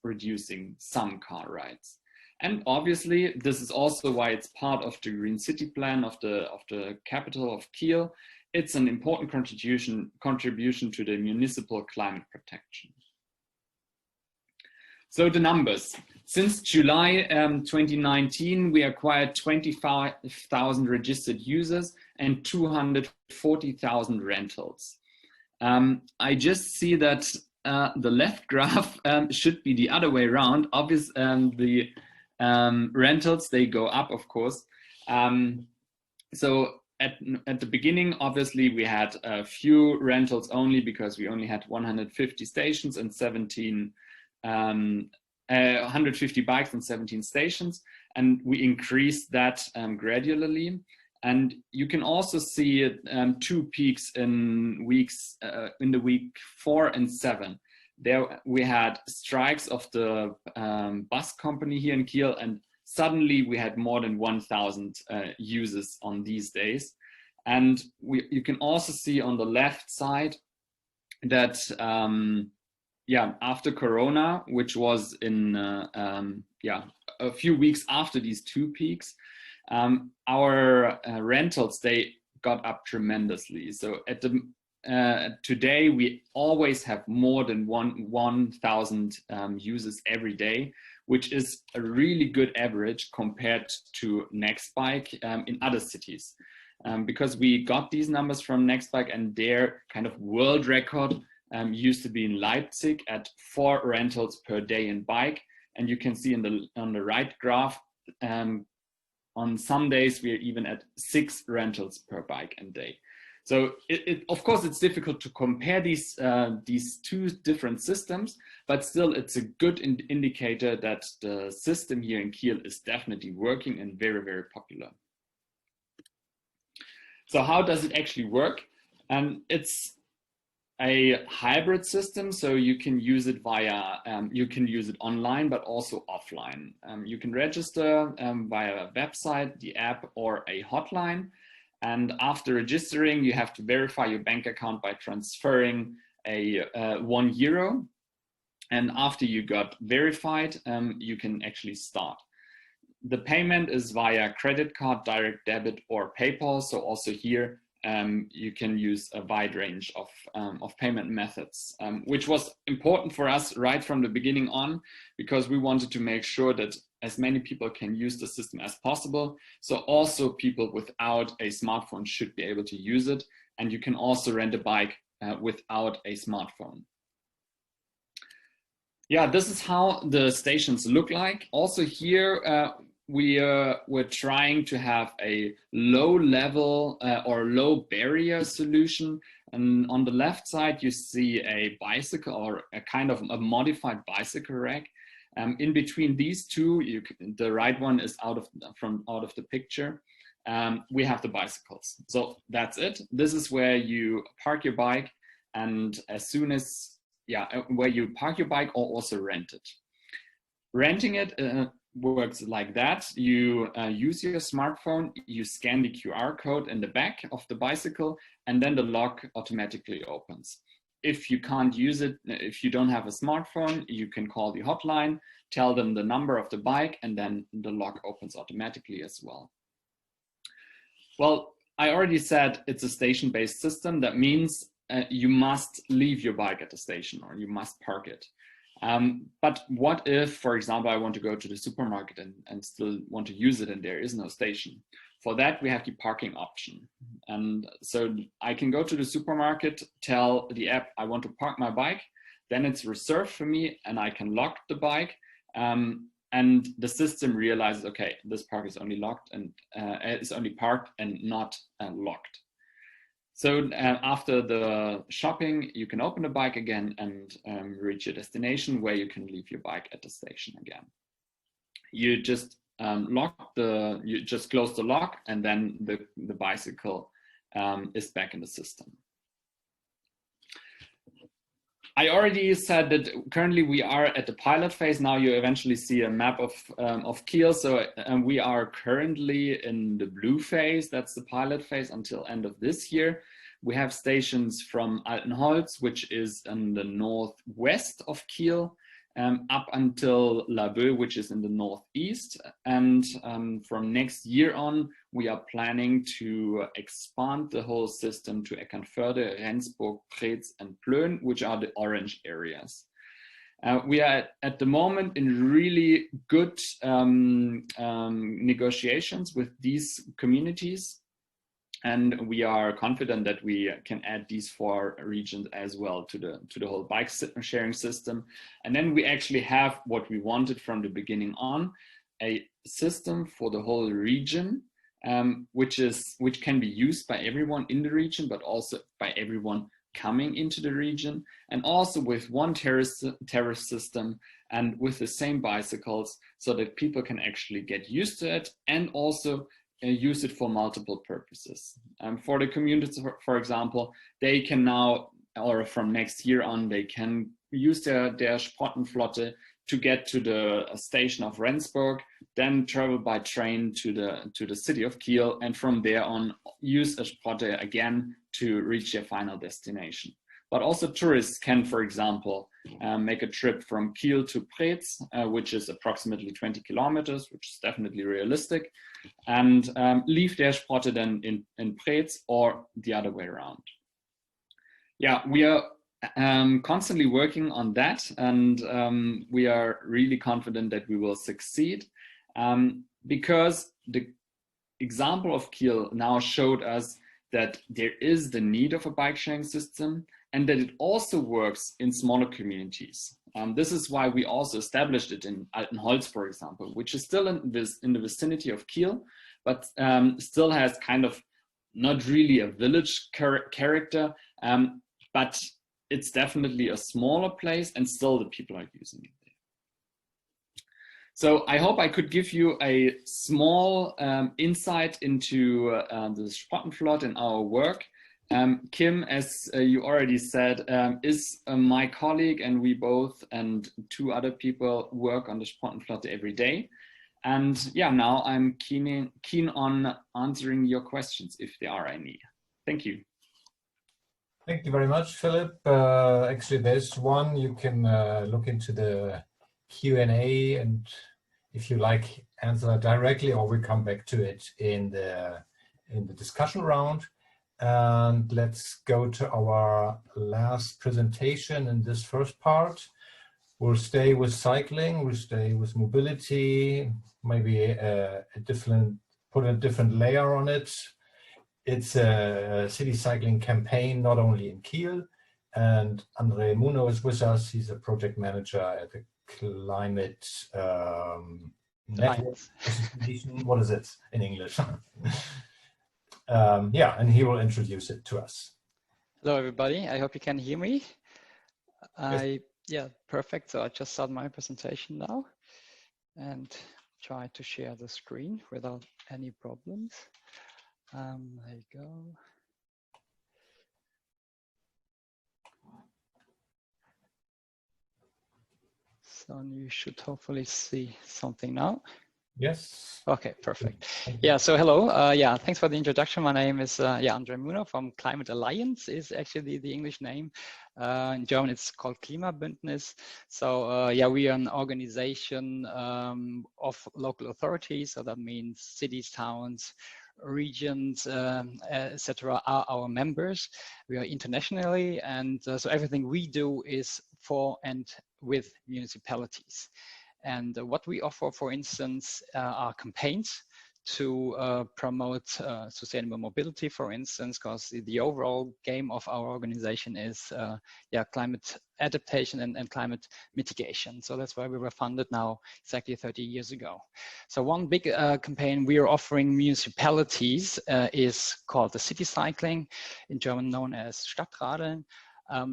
reducing some car rides. And obviously, this is also why it's part of the Green City Plan of the capital of Kiel. It's an important contribution to the municipal climate protection. So the numbers. Since July 2019, we acquired 25,000 registered users and 240,000 rentals. I just see that the left graph should be the other way around. Obviously, the rentals, they go up, of course. So at the beginning, obviously, we had a few rentals only because we only had 150 stations and 150 bikes and 17 stations, and we increased that gradually. And you can also see two peaks in the week 4 and 7. There we had strikes of the bus company here in Kiel, and suddenly we had more than 1,000 users on these days. And you can also see on the left side that after Corona, which was in a few weeks after these two peaks, our rentals, they got up tremendously. So at the today we always have more than 1,000 users every day, which is a really good average compared to Nextbike in other cities. Because we got these numbers from Nextbike, and their kind of world record used to be in Leipzig at 4 rentals per day in bike. And you can see on the right graph, on some days we are even at 6 rentals per bike and day. So of course, it's difficult to compare these two different systems, but still it's a good indicator that the system here in Kiel is definitely working and very, very popular. So how does it actually work? It's a hybrid system, so you can use it you can use it online, but also offline. You can register via a website, the app, or a hotline. And after registering, you have to verify your bank account by transferring a €1. And after you got verified, you can actually start. The payment is via credit card, direct debit, or PayPal. So also here, you can use a wide range of payment methods, which was important for us right from the beginning on, because we wanted to make sure that as many people can use the system as possible. So also people without a smartphone should be able to use it. And you can also rent a bike without a smartphone. Yeah, this is how the stations look like. Also here, we're trying to have a low level or low barrier solution. And on the left side, you see a bicycle or a kind of a modified bicycle rack. In between these two, the right one is out of the picture. We have the bicycles. So that's it. This is where you park your bike, and as soon as, where you park your bike or also rent it. Renting it works like that. You use your smartphone, you scan the QR code in the back of the bicycle, and then the lock automatically opens. If you can't use it, if you don't have a smartphone, you can call the hotline, tell them the number of the bike, and then the lock opens automatically as well. Well, I already said it's a station-based system. That means you must leave your bike at the station, or you must park it. But what if, for example, I want to go to the supermarket and still want to use it and there is no station? For that, we have the parking option. And so I can go to the supermarket, tell the app I want to park my bike, then it's reserved for me and I can lock the bike. And the system realizes, okay, this park is only locked and it's only parked and not locked. So after the shopping, you can open the bike again and reach your destination where you can leave your bike at the station again. You just you just close the lock, and then the bicycle is back in the system. I already said that currently we are at the pilot phase. Now you eventually see a map of Kiel. So we are currently in the blue phase. That's the pilot phase until end of this year. We have stations from Altenholz, which is in the northwest of Kiel, up until Laboe, which is in the northeast. And from next year on, we are planning to expand the whole system to Eckernförde, Rendsburg, Preetz, and Plön, which are the orange areas. We are at the moment in really good negotiations with these communities. And we are confident that we can add these 4 regions as well to the whole bike sharing system. And then we actually have what we wanted from the beginning on, a system for the whole region, which can be used by everyone in the region, but also by everyone coming into the region, and also with one tariff system and with the same bicycles, so that people can actually get used to it and also use it for multiple purposes. For the communities, for example, they can now, or from next year on, they can use their Sprottenflotte to get to the station of Rendsburg, then travel by train to the city of Kiel, and from there on use a Sprotte again to reach their final destination. But also tourists can, for example, make a trip from Kiel to Preetz, which is approximately 20 kilometers, which is definitely realistic, and leave their Sprotte then in Preetz or the other way around. Yeah, we are constantly working on that, and we are really confident that we will succeed, because the example of Kiel now showed us that there is the need of a bike sharing system, and that it also works in smaller communities. This is why we also established it in Altenholz, for example, which is still in the vicinity of Kiel, but still has kind of not really a village character, but it's definitely a smaller place, and still the people are using it there. So I hope I could give you a small insight into the Sprottenflotte and our work. Kim, as you already said, is my colleague, and we both and 2 other people work on the Sprottenflotte every day. And yeah, now I'm keen on answering your questions if there are any. Thank you. Thank you very much, Philip. Actually, there's one. You can look into the Q&A, and if you like, answer directly, or we come back to it in the discussion round. And let's go to our last presentation in this first part. We'll stay with cycling, we'll stay with mobility, maybe put a different layer on it. It's a city cycling campaign, not only in Kiel. And Andre Muno is with us. He's a project manager at the Climate Network Association. What is it in English? Yeah, and he will introduce it to us. Hello, everybody. I hope you can hear me. Yes. Yeah, perfect. So I just start my presentation now and try to share the screen without any problems. There you go. So you should hopefully see something now. Yes. Okay, perfect. Yeah, so hello. Yeah, thanks for the introduction. My name is Andre Muno from Climate Alliance is actually the English name. In German, it's called Klimabündnis. So yeah, we are an organization of local authorities. So that means cities, towns, regions, etc. are our members. We are internationally, and so everything we do is for and with municipalities. And what we offer, for instance, are campaigns to promote sustainable mobility, for instance, because the overall game of our organization is climate adaptation and climate mitigation. So that's why we were funded now exactly 30 years ago. So one big campaign we are offering municipalities is called the city cycling, in German known as Stadtradeln.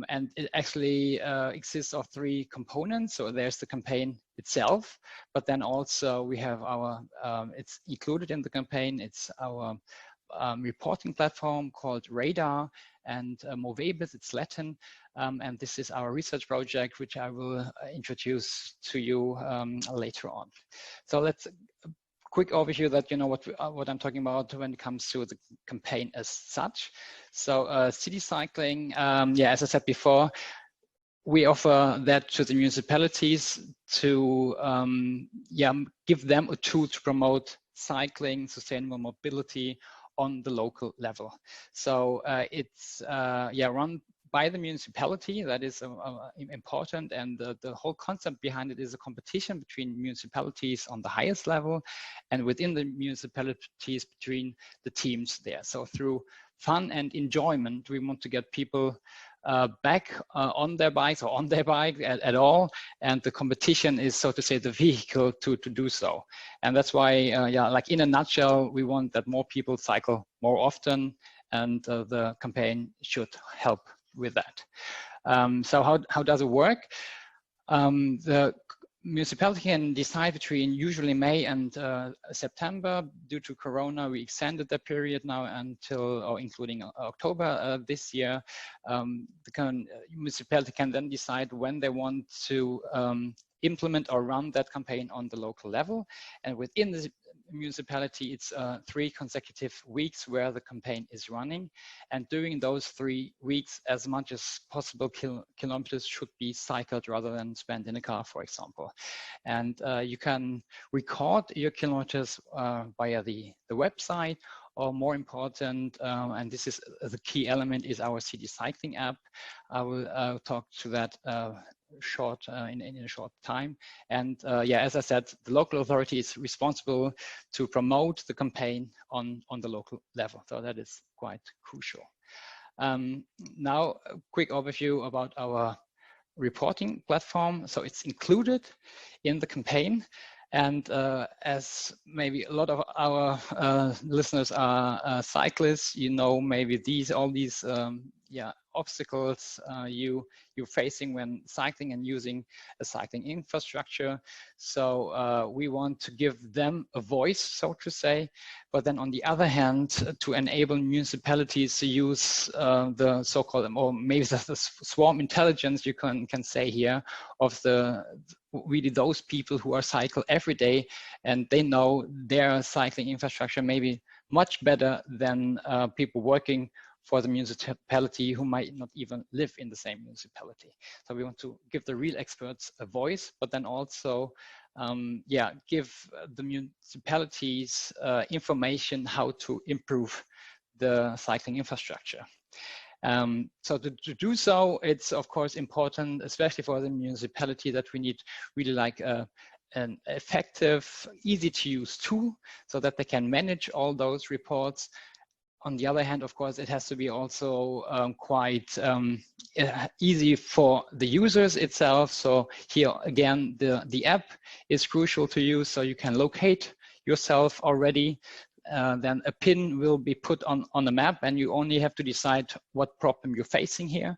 And it actually exists of 3 components. So there's the campaign itself, but then also we have our, it's included in the campaign, it's our reporting platform called Radar, and Movebis, it's Latin. And this is our research project, which I will introduce to you later on. So let's quick overview that you know what I'm talking about when it comes to the campaign as such. So city cycling, as I said before, we offer that to the municipalities to give them a tool to promote cycling, sustainable mobility on the local level. So it's run by the municipality. That is important, and the whole concept behind it is a competition between municipalities on the highest level and within the municipalities between the teams there. So through fun and enjoyment, we want to get people back on their bikes or on their bike at all, and the competition is, so to say, the vehicle to do so. And that's why, like in a nutshell, we want that more people cycle more often, and the campaign should help with that. So how does it work? The municipality can decide between usually May and September. Due to Corona, we extended the period now until, or including October this year. The municipality can then decide when they want to implement or run that campaign on the local level. And within the municipality, it's 3 consecutive weeks where the campaign is running. And during those 3 weeks, as much as possible kilometers should be cycled rather than spent in a car, for example. And you can record your kilometers via the website, or more important, and this is the key element, is our city cycling app. I will talk to that in a short time. And as I said, the local authority is responsible to promote the campaign on the local level. So that is quite crucial. Now, a quick overview about our reporting platform. So it's included in the campaign. And as maybe a lot of our listeners are cyclists, you know, maybe all these obstacles you're facing when cycling and using a cycling infrastructure. So we want to give them a voice, so to say, but then on the other hand, to enable municipalities to use the so-called, or maybe the swarm intelligence, you can say here, of really those people who are cycle every day, and they know their cycling infrastructure maybe much better than people working for the municipality who might not even live in the same municipality. So we want to give the real experts a voice, but then also give the municipalities information how to improve the cycling infrastructure. So to do so, it's of course important, especially for the municipality, that we need really like an effective, easy to use tool so that they can manage all those reports. On the other hand, of course, it has to be also quite easy for the users itself. So here again, the app is crucial to use, so you can locate yourself already. Then a pin will be put on the map, and you only have to decide what problem you're facing here,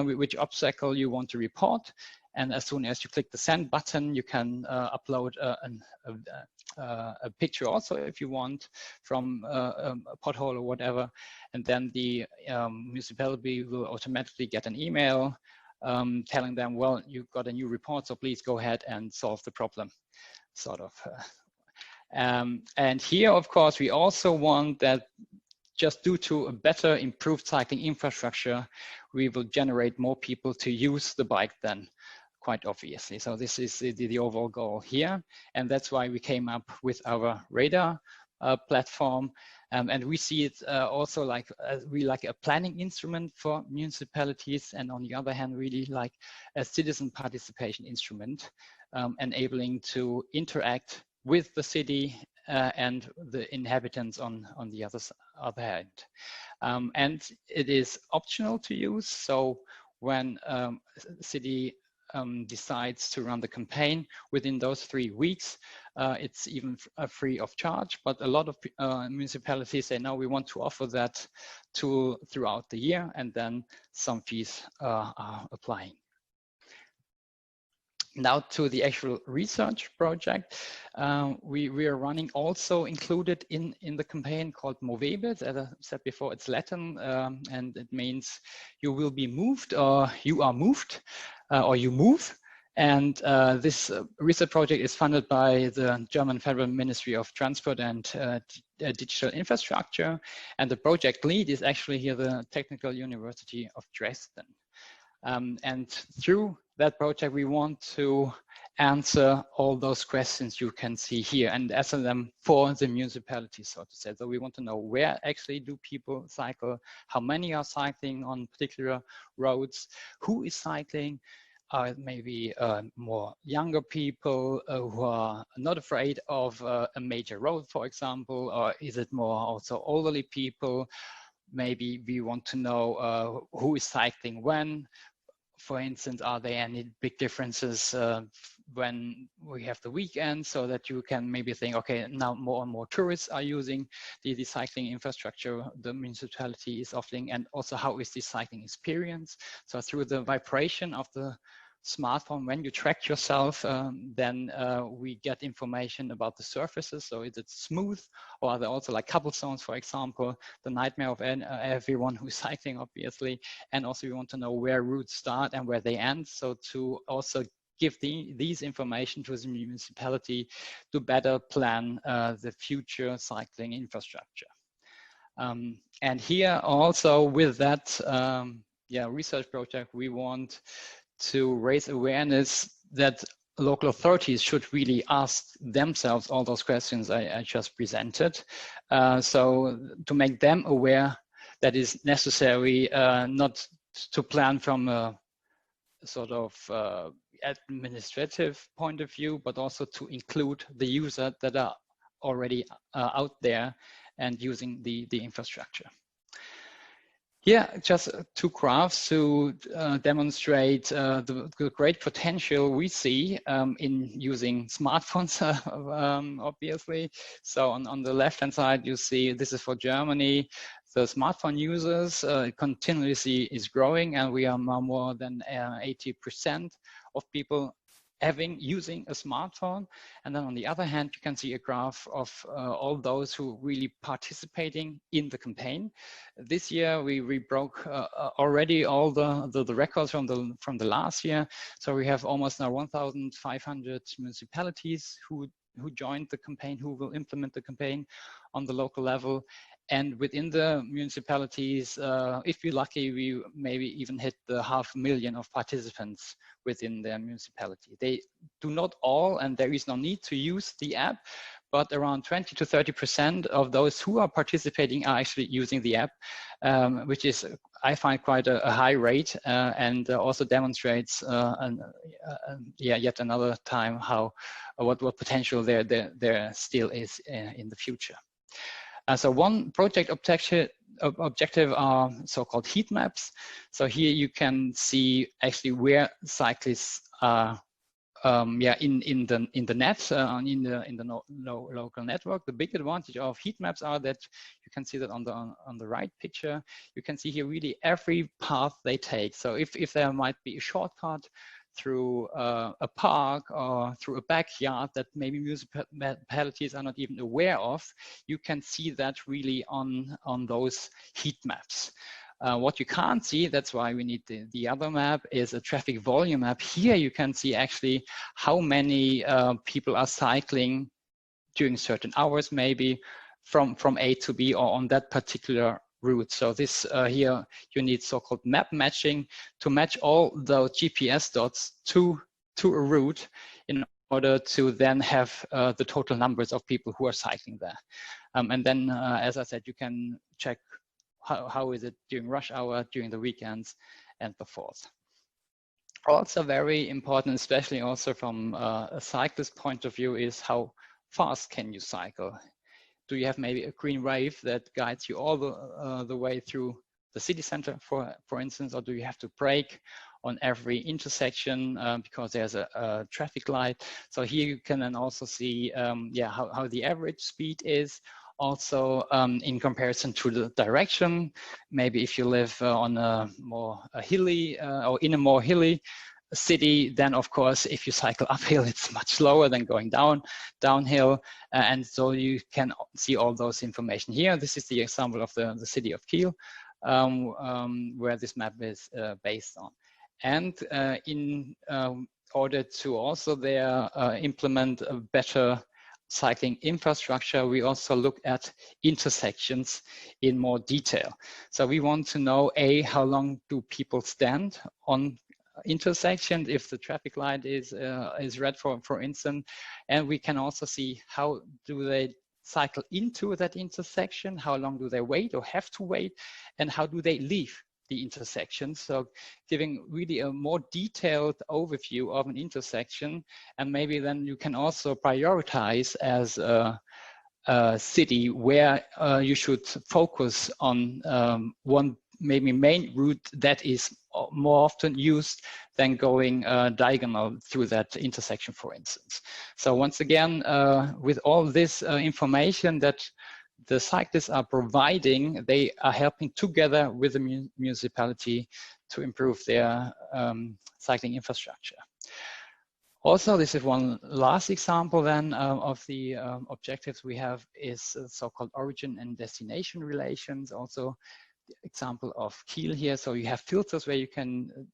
which obstacle you want to report. And as soon as you click the send button, you can upload a picture also, if you want, from a pothole or whatever. And then the municipality will automatically get an email telling them, well, you got a new report, so please go ahead and solve the problem, sort of. And here, of course, we also want that just due to a better improved cycling infrastructure, we will generate more people to use the bike then, quite obviously. So this is the overall goal here. And that's why we came up with our Radar platform. And we see it also like a planning instrument for municipalities, and on the other hand, really like a citizen participation instrument, enabling to interact with the city and the inhabitants on the other hand. And it is optional to use. So when city decides to run the campaign within those 3 weeks, it's even free of charge. But a lot of municipalities say, no, we want to offer that tool throughout the year, and then some fees are applying. Now to the actual research project. We are running also included in the campaign called Movebit. As I said before, it's Latin, and it means you will be moved, or you are moved, or you move. And this research project is funded by the German Federal Ministry of Transport and Digital Infrastructure. And the project lead is actually here the Technical University of Dresden. And through that project, we want to answer all those questions you can see here and answer them for the municipality, so to say. So we want to know, where actually do people cycle, how many are cycling on particular roads, who is cycling, maybe more younger people who are not afraid of a major road, for example, or is it more also elderly people? Maybe we want to know who is cycling when. For instance, are there any big differences when we have the weekend, so that you can maybe think, okay, now more and more tourists are using the cycling infrastructure the municipality is offering, and also how is the cycling experience? So through the vibration of the smartphone, when you track yourself, then we get information about the surfaces. So is it smooth, or are there also like cobblestones, for example, the nightmare of everyone who's cycling, obviously. And also we want to know where routes start and where they end. So to also give these information to the municipality to better plan the future cycling infrastructure. And here also with that research project, we want to raise awareness that local authorities should really ask themselves all those questions I just presented. So to make them aware that it's necessary not to plan from a sort of administrative point of view, but also to include the user that are already out there and using the infrastructure. Here, just 2 graphs to demonstrate the great potential we see in using smartphones, obviously. So on the left-hand side, you see this is for Germany. The smartphone users continuously is growing, and we are now more than 80% of people using a smartphone. And then on the other hand, you can see a graph of all those who really participating in the campaign. This year we broke already all the records from the last year. So we have almost now 1,500 municipalities who joined the campaign, who will implement the campaign on the local level. And within the municipalities, if we're lucky, we maybe even hit the 500,000 of participants within their municipality. They do not all, and there is no need to use the app, but around 20 to 30% of those who are participating are actually using the app, which is, I find, quite a high rate, and also demonstrates yet another time what potential there still is in the future. So one project objective are so-called heat maps. So here you can see actually where cyclists are in the net, in the local network. The big advantage of heat maps are that you can see that on the right picture. You can see here really every path they take. So if there might be a shortcut through a park or through a backyard that maybe municipalities are not even aware of, you can see that really on those heat maps. What you can't see, that's why we need the other map, is a traffic volume map. Here you can see actually how many people are cycling during certain hours, maybe from A to B or on that particular route. So this here you need so-called map matching to match all the GPS dots to a route in order to then have the total numbers of people who are cycling there. And then, as I said, you can check how is it during rush hour, during the weekends, and so forth. Also very important, especially also from a cyclist point of view, is how fast can you cycle? Do you have maybe a green wave that guides you all the way through the city center, for instance, or do you have to brake on every intersection because there's a traffic light? So here you can then also see how the average speed is. Also in comparison to the direction, maybe if you live on a hilly or in a more hilly city, then of course if you cycle uphill it's much slower than going downhill, and so you can see all those information here. This is the example of the city of Kiel, where this map is based on. And in order to also there implement a better cycling infrastructure, we also look at intersections in more detail. So we want to know, how long do people stand on intersection if the traffic light is red, for instance, and we can also see how do they cycle into that intersection, how long do they wait or have to wait, and how do they leave the intersection. So giving really a more detailed overview of an intersection, and maybe then you can also prioritize as a city where you should focus on one maybe main route that is more often used than going diagonal through that intersection, for instance. So once again, with all this information that the cyclists are providing, they are helping together with the municipality to improve their cycling infrastructure. Also, this is one last example then of the objectives we have is so-called origin and destination relations. Also, the example of Kiel here. So you have filters where you can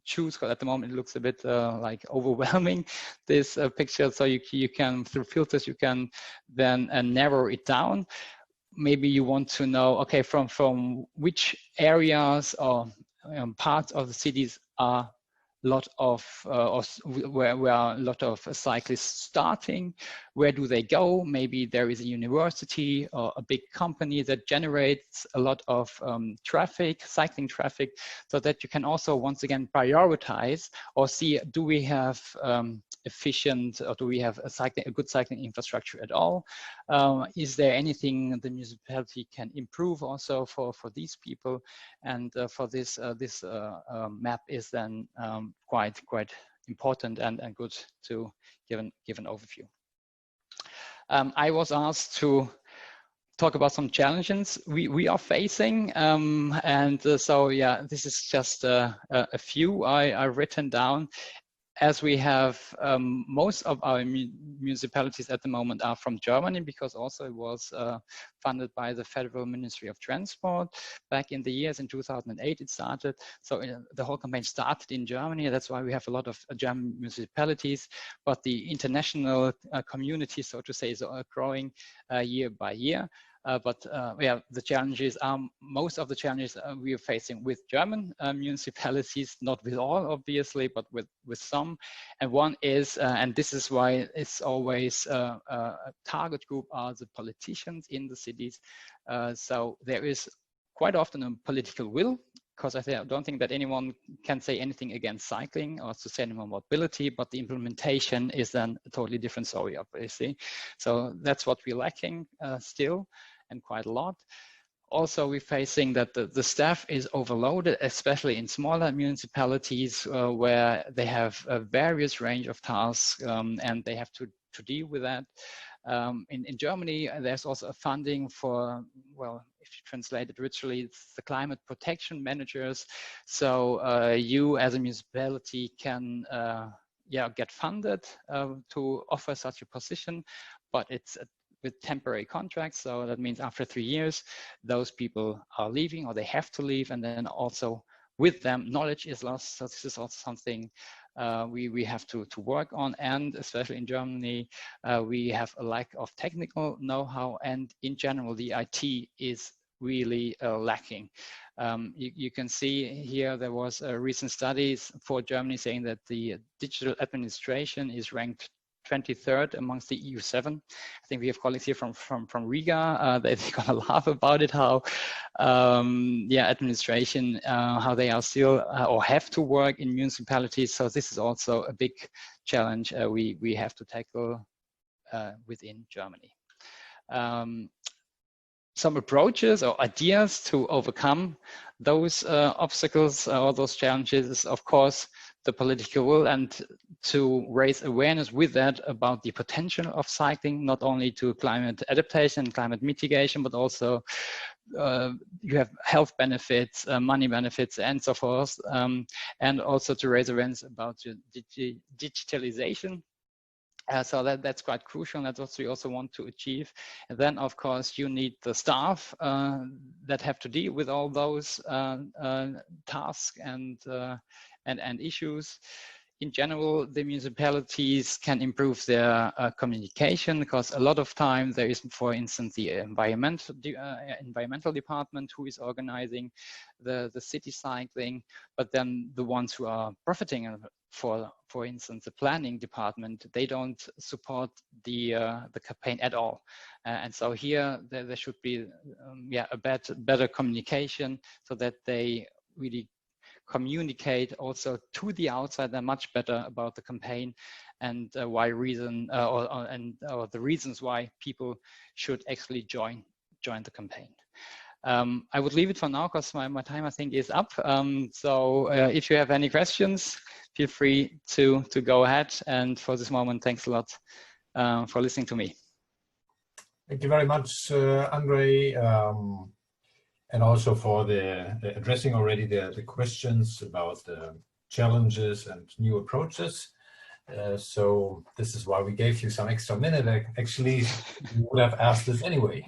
choose, because at the moment it looks a bit like overwhelming, this picture. So you can, through filters, you can then narrow it down. Maybe you want to know, okay, from which areas or parts of the cities are lot of where are a lot of cyclists starting, where do they go? Maybe there is a university or a big company that generates a lot of traffic, cycling traffic, so that you can also once again prioritize or see, do we have efficient, or do we have a good cycling infrastructure at all? Is there anything the municipality can improve also for these people? And for this map is then quite important and good to give an overview. I was asked to talk about some challenges we are facing, so yeah, this is just a few I've written down. As we have most of our municipalities at the moment are from Germany, because also it was funded by the Federal Ministry of Transport back in the years. In 2008 it started, so the whole campaign started in Germany. That's why we have a lot of German municipalities, but the international community, so to say, is growing year by year. Yeah, the challenges are, most of the challenges we are facing with German municipalities, not with all obviously, but with some. And one is, and this is why it's always a target group, are the politicians in the cities. So there is quite often a political will, because I don't think that anyone can say anything against cycling or sustainable mobility, but the implementation is then a totally different story, obviously. So that's what we're lacking still, and quite a lot. Also, we're facing that the staff is overloaded, especially in smaller municipalities where they have a various range of tasks and they have to deal with that. In Germany, there's also a funding for, well, if you translate it literally, it's the climate protection managers. So you as a municipality can get funded to offer such a position, but it's with temporary contracts. So that means after 3 years, those people are leaving, or they have to leave, and then also with them, knowledge is lost. So this is also something we have to work on, and especially in Germany, we have a lack of technical know-how, and in general, the IT is really lacking. You can see here there was a recent studies for Germany saying that the digital administration is ranked 23rd amongst the EU7. I think we have colleagues here from Riga. They're gonna laugh about it, how administration, how they are still or have to work in municipalities. So this is also a big challenge we have to tackle within Germany. Some approaches or ideas to overcome those obstacles or those challenges is, of course, the political will, and to raise awareness with that about the potential of cycling, not only to climate adaptation, climate mitigation, but also you have health benefits, money benefits, and so forth, and also to raise awareness about digitalization. So that's quite crucial. That's what we also want to achieve. And then, of course, you need the staff that have to deal with all those tasks and issues. In general, the municipalities can improve their communication, because a lot of time there is, for instance, the environmental department who is organizing the city cycling, but then the ones who are profiting for instance, the planning department, they don't support the campaign at all. And so here there should be a better communication, so that they really communicate also to the outside and much better about the campaign, and why reason or the reasons why people should actually join the campaign. I would leave it for now, because my time, I think, is up. So if you have any questions, feel free to go ahead. And for this moment, thanks a lot for listening to me. Thank you very much, Andre, and also for the addressing already the questions about the challenges and new approaches. So this is why we gave you some extra minute. Actually, you would have asked this anyway.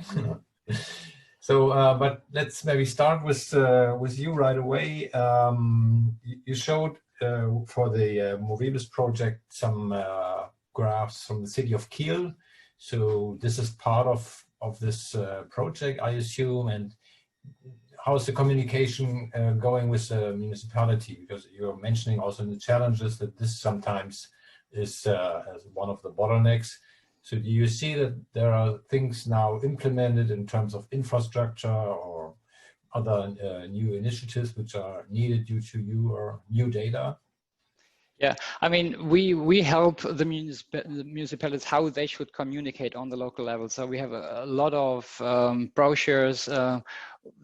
So, but let's maybe start with you right away. You showed for the Movelis project some graphs from the city of Kiel. So this is part of this project, I assume. And how's the communication going with the municipality? Because you're mentioning also in the challenges that this sometimes is as one of the bottlenecks. So do you see that there are things now implemented in terms of infrastructure or other new initiatives which are needed due to your new data? Yeah, I mean, we help the municipalities how they should communicate on the local level. So we have a lot of brochures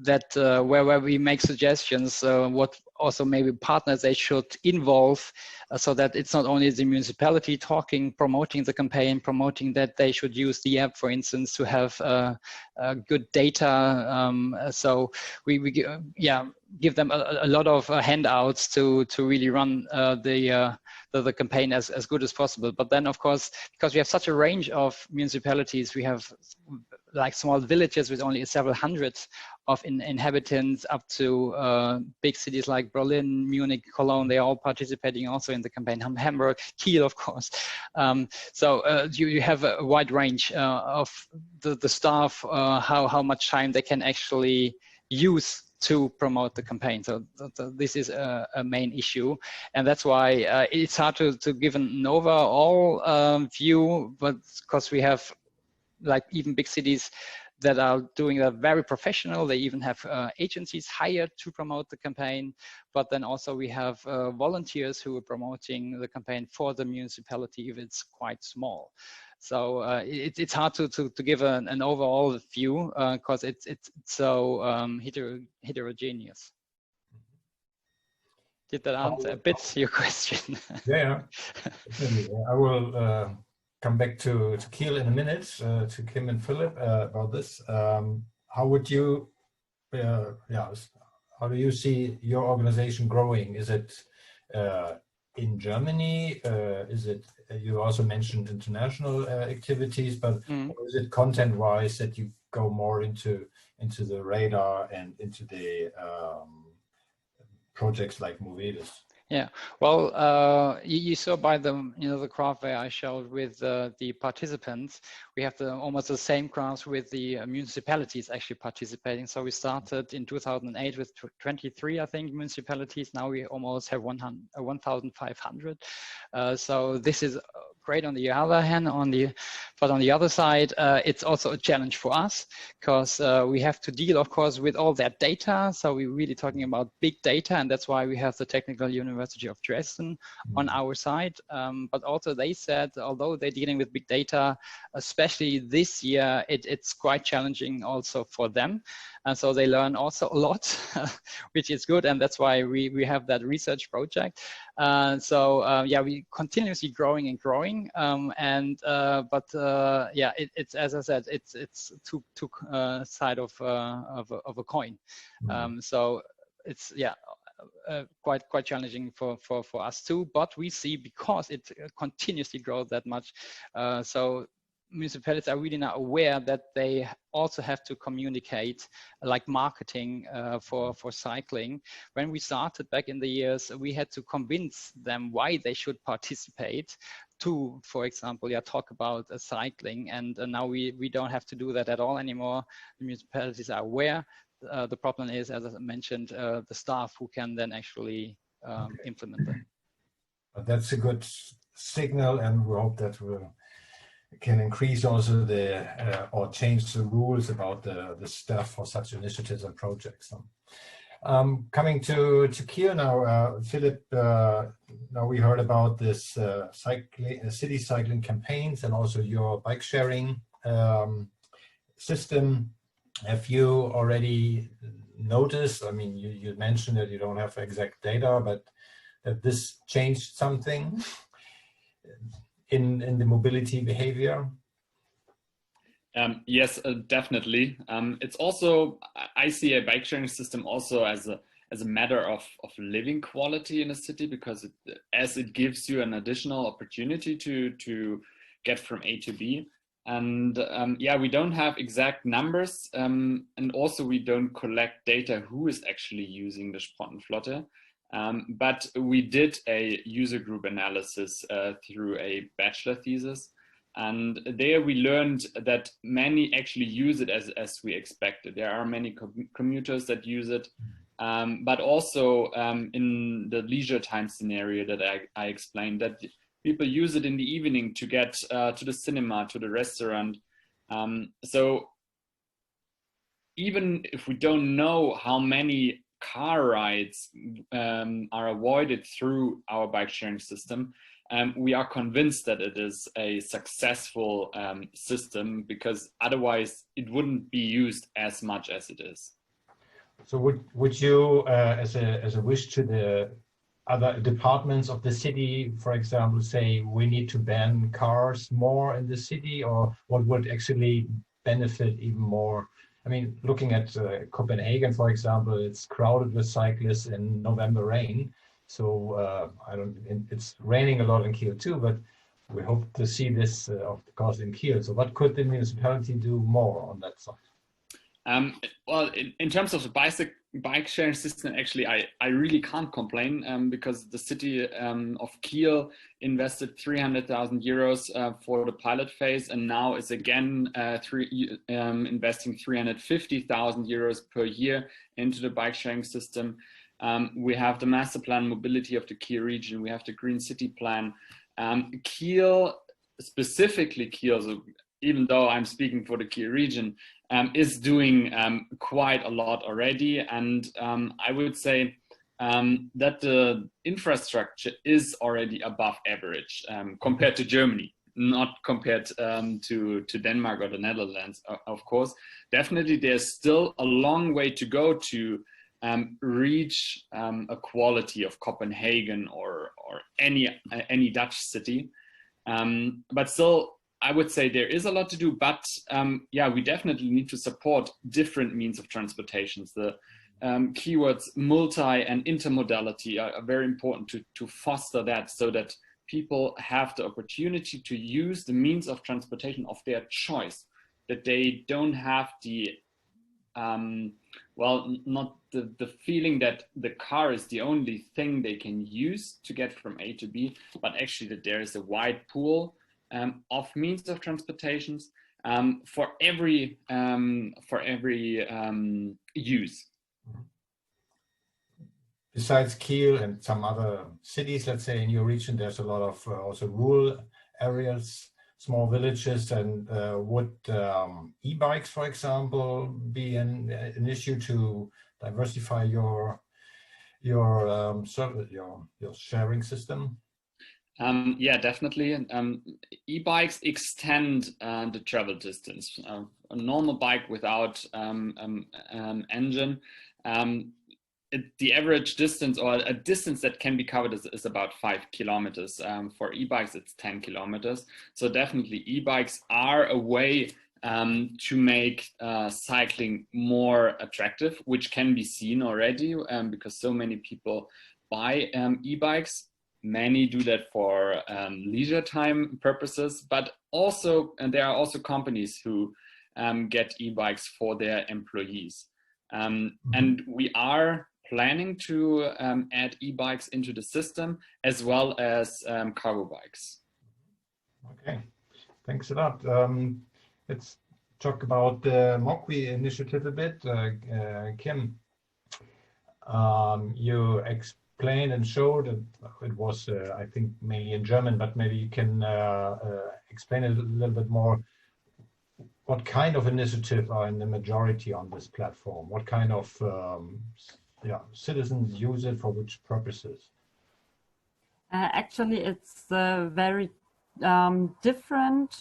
that where we make suggestions what also maybe partners they should involve, so that it's not only the municipality talking, promoting the campaign, promoting that they should use the app, for instance, to have good data. So we give them a lot of handouts to really run the campaign as good as possible. But then, of course, because we have such a range of municipalities, we have like small villages with only several hundred of inhabitants, up to big cities like Berlin, Munich, Cologne. They are all participating also in the campaign. Hamburg, Kiel, of course. So you have a wide range of the staff, how much time they can actually use to promote the campaign. So this is a main issue, and that's why it's hard to give an overall view, but because we have like even big cities that are doing that very professional. They even have agencies hired to promote the campaign, but then also we have volunteers who are promoting the campaign for the municipality if it's quite small. So it's hard to give an overall view because it's so heterogeneous. Did that answer a bit your question? Yeah, I will come back to Kiel in a minute, to Kim and Philip about this. How would you, how do you see your organization growing? Is it in Germany? Is it, you also mentioned international activities, but or is it content-wise that you go more into the radar and into the projects like Movelis? Yeah, well, you saw by the the graph where I showed with the participants, we have almost the same graphs with the municipalities actually participating. So we started in 2008 with 23, I think, municipalities. Now we almost have 1,500. So this is great. On the other hand, on the But on the other side, it's also a challenge for us because we have to deal, of course, with all that data. So we're really talking about big data, and that's why we have the Technical University of Dresden on our side. But also they said, although they're dealing with big data, especially this year, it's quite challenging also for them. And so they learn also a lot, which is good. And that's why we have that research project. Yeah, we continuously growing and growing. It's as I said, it's two side of a coin. So it's quite challenging for us too. But we see because it continuously grows that much, so municipalities are really now aware that they also have to communicate like marketing for cycling. When we started back in the years, we had to convince them why they should participate to, for example, talk about cycling. And now we don't have to do that at all anymore. The municipalities are aware. The problem is, as I mentioned, the staff who can then actually implement them. That's a good signal, and we hope that will can increase also the or change the rules about the staff for such initiatives and projects. Coming to Kiel now, Philip. Now we heard about this city cycling campaigns and also your bike sharing system. Have you already noticed? I mean, you mentioned that you don't have exact data, but that this changed something in the mobility behavior? Yes, definitely. It's also, I see a bike sharing system also as a matter of living quality in a city, because it gives you an additional opportunity to get from A to B. And we don't have exact numbers, and also we don't collect data who is actually using the Sprottenflotte. But we did a user group analysis through a bachelor thesis, and there we learned that many actually use it as we expected. There are many commuters that use it, but also in the leisure time scenario that I explained, that people use it in the evening to get to the cinema, to the restaurant. So even if we don't know how many car rides are avoided through our bike sharing system, we are convinced that it is a successful system, because otherwise it wouldn't be used as much as it is. So would you, as a wish to the other departments of the city, for example, say we need to ban cars more in the city, or what would actually benefit even more? I mean, looking at Copenhagen, for example, it's crowded with cyclists in November rain. So it's raining a lot in Kiel too, but we hope to see this, of course, in Kiel. So what could the municipality do more on that side? Well, in terms of the bike sharing system, actually, I really can't complain, because the city of Kiel invested 300,000 euros for the pilot phase, and now is again investing 350,000 euros per year into the bike sharing system. We have the master plan mobility of the Kiel region. We have the green city plan. Kiel, specifically Kiel, so even though I'm speaking for the Kiel region, is doing quite a lot already. And I would say that the infrastructure is already above average compared to Germany, not compared to Denmark or the Netherlands, of course. Definitely there's still a long way to go to reach a quality of Copenhagen or any Dutch city. But still, I would say there is a lot to do, but we definitely need to support different means of transportations. The keywords multi and intermodality are very important to foster that, so that people have the opportunity to use the means of transportation of their choice, that they don't have the not the feeling that the car is the only thing they can use to get from A to B, but actually that there is a wide pool of means of transportations for every use. Besides Kiel and some other cities, let's say in your region, there's a lot of also rural areas. small villages, and would e-bikes, for example, be an issue to diversify your service, your sharing system? Yeah, definitely. E-bikes extend the travel distance. A normal bike without engine, the average distance, or a distance that can be covered, is about 5 kilometers. For e-bikes, it's 10 kilometers. So definitely e-bikes are a way to make cycling more attractive, which can be seen already because so many people buy e-bikes. Many do that for leisure time purposes, but also there are also companies who get e-bikes for their employees. And we are planning to add e-bikes into the system, as well as cargo bikes. Okay, thanks a lot. Let's talk about the Mokwi initiative a bit. Kim, you explained and showed, it was, I think, mainly in German, but maybe you can explain it a little bit more. What kind of initiatives are in the majority on this platform? What kind of citizens use it, for which purposes? Actually, it's very different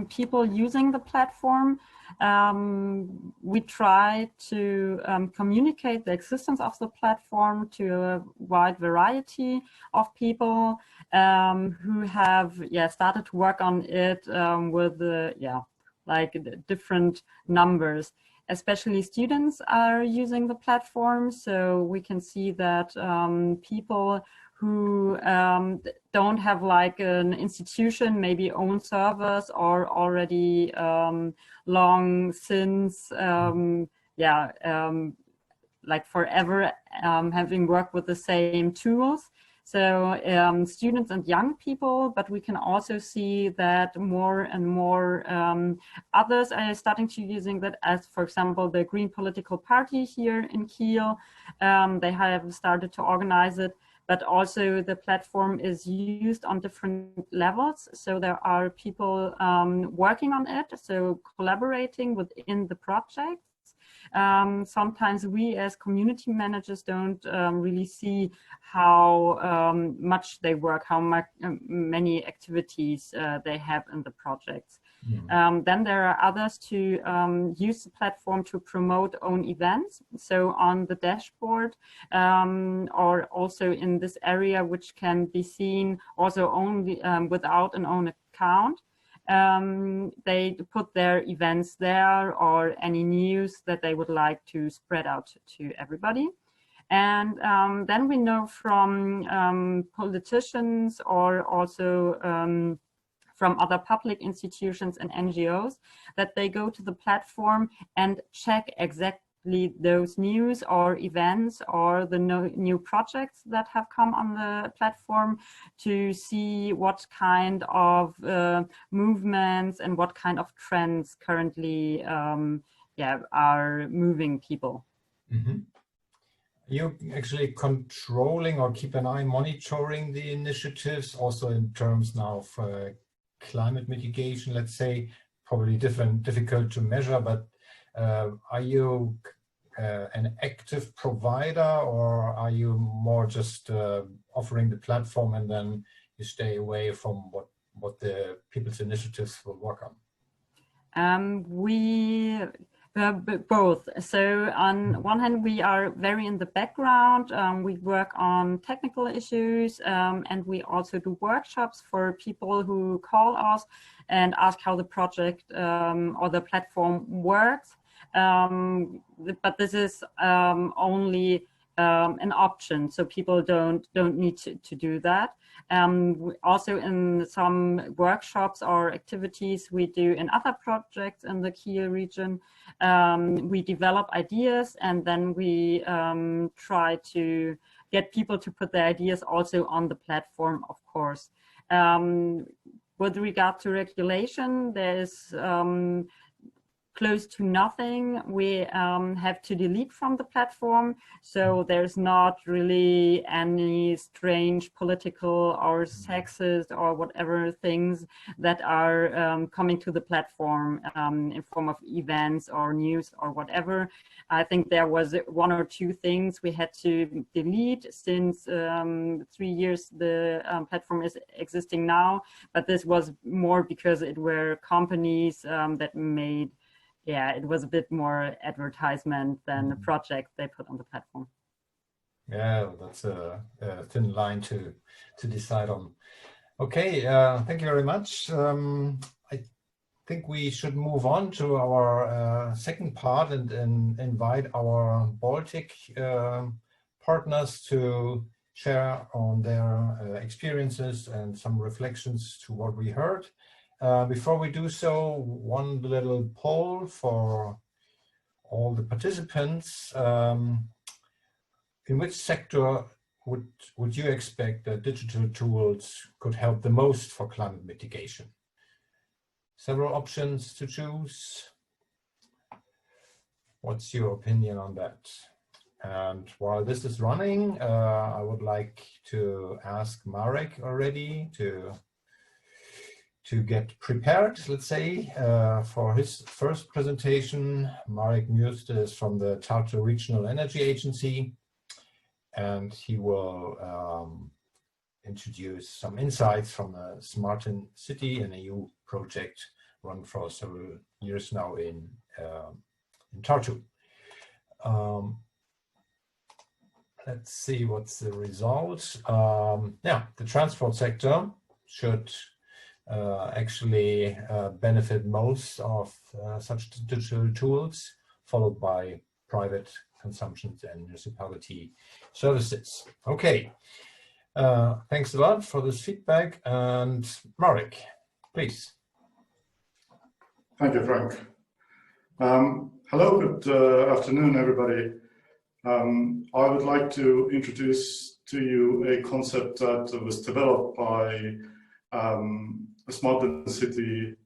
people using the platform. We try to communicate the existence of the platform to a wide variety of people who have started to work on it with like different numbers. Especially students are using the platform, so we can see that people who don't have like an institution, maybe own servers, or already long since like forever having worked with the same tools. So students and young people, but we can also see that more and more others are starting to using that, as for example the Green Political Party here in Kiel. They have started to organize it, but also the platform is used on different levels. So there are people working on it, so collaborating within the project. Sometimes we as community managers don't really see how much they work, how many activities they have in the projects. Then there are others to use the platform to promote own events. So on the dashboard or also in this area, which can be seen also only without an own account. They put their events there, or any news that they would like to spread out to everybody. And then we know from politicians, or also from other public institutions and NGOs, that they go to the platform and check exactly those news or events or the new projects that have come on the platform, to see what kind of movements and what kind of trends currently are moving people. You actually controlling or keep an eye monitoring the initiatives, also in terms now of climate mitigation, let's say, probably difficult to measure, but are you an active provider, or are you more just offering the platform and then you stay away from what the people's initiatives will work on? Both. So on one hand, we are very in the background. We work on technical issues, and we also do workshops for people who call us and ask how the project or the platform works. But this is only an option, so people don't need to do that. Also in some workshops or activities we do in other projects in the Kiel region, we develop ideas, and then we try to get people to put their ideas also on the platform, of course. With regard to regulation, there is close to nothing we have to delete from the platform. So there's not really any strange political or sexist or whatever things that are coming to the platform in form of events or news or whatever. I think there was 1 or 2 things we had to delete since 3 years the platform is existing now, but this was more because it were companies that made, it was a bit more advertisement than a project they put on the platform. Yeah, that's a thin line to decide on. Okay, thank you very much. I think we should move on to our second part and invite our Baltic partners to share on their experiences and some reflections to what we heard. Before we do so, one little poll for all the participants. In which sector would you expect that digital tools could help the most for climate mitigation? Several options to choose. What's your opinion on that? And while this is running, I would like to ask Marek already to get prepared, let's say, for his first presentation. Marek Must is from the Tartu Regional Energy Agency, and he will introduce some insights from a Smart City, an EU project run for several years now in Tartu. Let's see what's the result. Yeah, the transport sector should actually benefit most of such digital tools, followed by private consumptions and municipality services. Okay, thanks a lot for this feedback. And Marek, please. Thank you, Frank. Hello, good afternoon, everybody. I would like to introduce to you a concept that was developed by a Smart City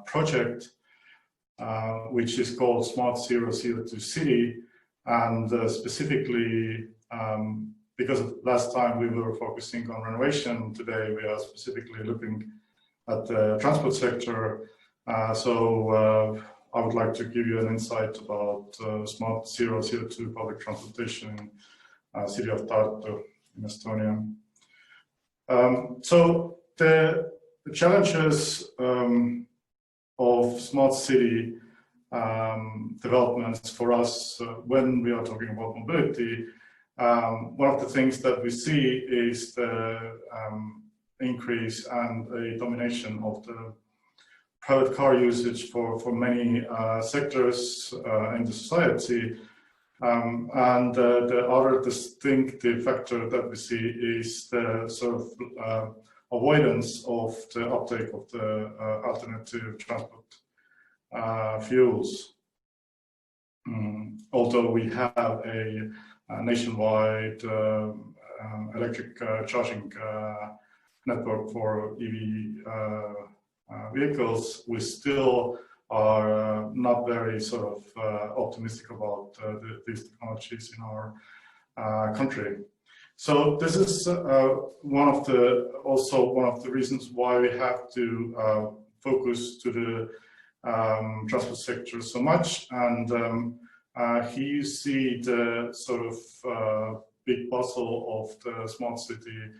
project, which is called Smart Zero CO2 City. And specifically, because last time we were focusing on renovation, today we are specifically looking at the transport sector. So I would like to give you an insight about Smart Zero CO2 public transportation in city of Tartu in Estonia. So the challenges of smart city developments for us when we are talking about mobility, one of the things that we see is the increase and a domination of the private car usage for many sectors in the society. And the other distinctive factor that we see is the sort of avoidance of the uptake of the alternative transport fuels. Although we have a nationwide electric charging network for EV vehicles, we still are not very sort of optimistic about these technologies in our country. So this is one of the reasons why we have to focus to the transport sector so much. And here you see the sort of big puzzle of the smart city,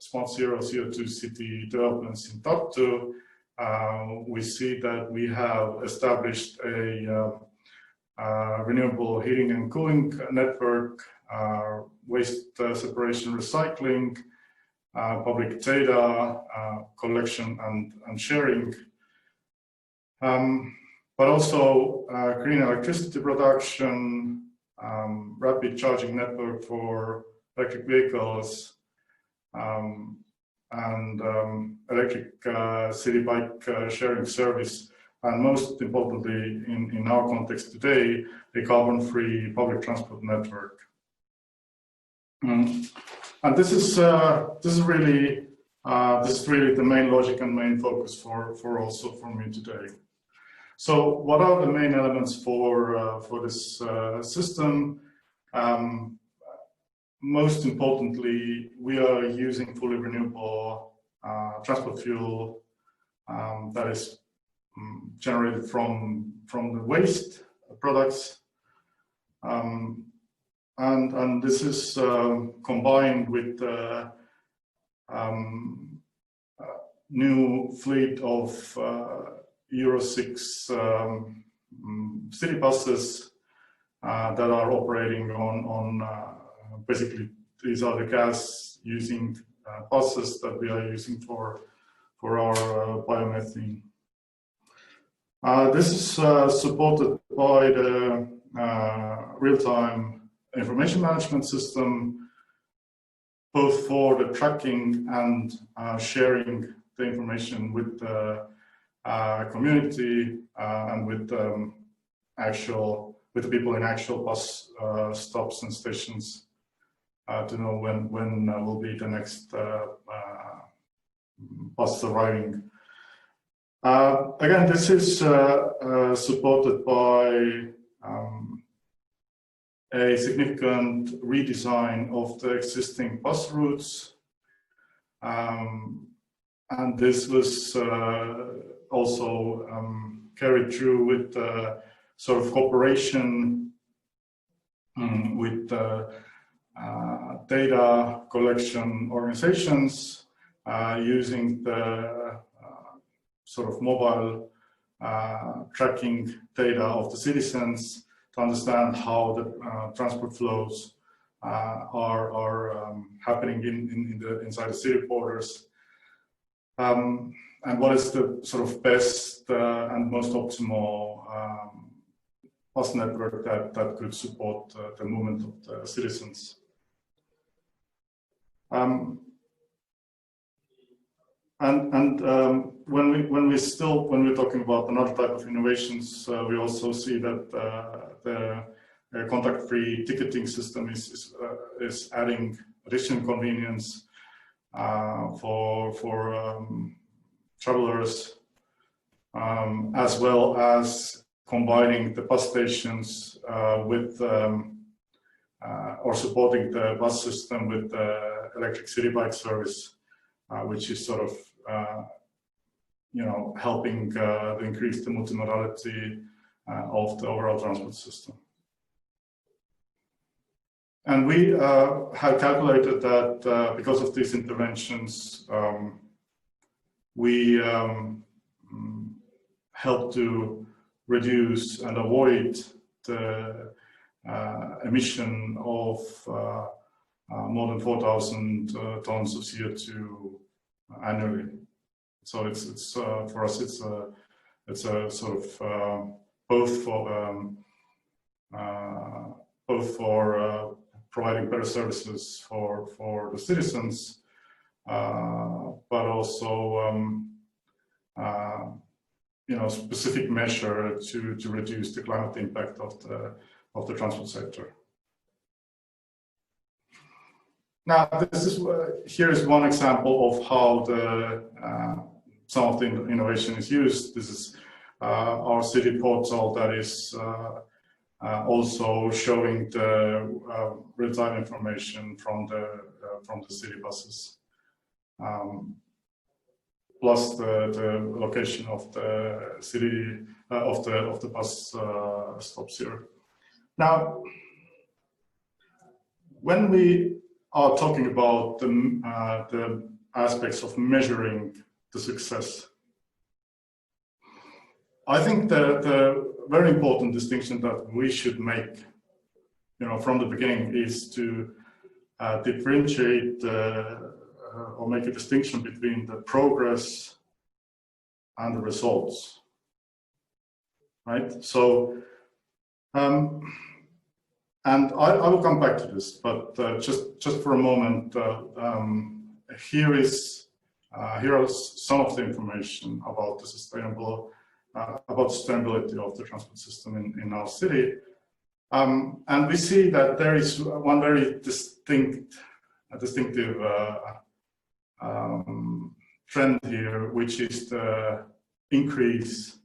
smart zero CO2 city developments in Tartu. We see that we have established a renewable heating and cooling network, waste separation recycling, public data collection and sharing, but also green electricity production, rapid charging network for electric vehicles, and electric city bike sharing service, and most importantly in our context today, a carbon-free public transport network. And this is really the main logic and main focus for me today. So what are the main elements for this system? Most importantly, we are using fully renewable transport fuel that is generated from the waste products. And this is combined with new fleet of Euro 6 city buses that are operating on basically, these are the gas using buses that we are using for our biomethane. This is supported by the real-time information management system, both for the tracking and sharing the information with the community and with the people in actual bus stops and stations to know when will be the next bus arriving. Again, this is supported by a significant redesign of the existing bus routes. And this was also carried through with sort of cooperation with data collection organizations using the sort of mobile tracking data of the citizens to understand how the transport flows are happening inside the city borders, and what is the sort of best and most optimal bus network that could support the movement of the citizens. When we're talking about another type of innovations, we also see that the contact-free ticketing system is adding additional convenience for travelers, as well as combining the bus stations with or supporting the bus system with the electric city bike service, which is sort of helping to increase the multimodality of the overall transport system. And we have calculated that because of these interventions, we help to reduce and avoid the emission of more than 4,000 tons of CO2 annually. So it's for us it's a sort of both for providing better services for the citizens, but also specific measure to reduce the climate impact of the transport sector. Now, here is one example of how some of the innovation is used. This is our city portal that is also showing the real-time information from the city buses, plus the location of the city of the bus stops here. Now, when we are talking about the aspects of measuring the success, I think the very important distinction that we should make, from the beginning, is to differentiate or make a distinction between the progress and the results, right? So, and I will come back to this, but just for a moment, here are some of the information about the sustainability of the transport system in our city, and we see that there is one very distinctive trend here, which is the increase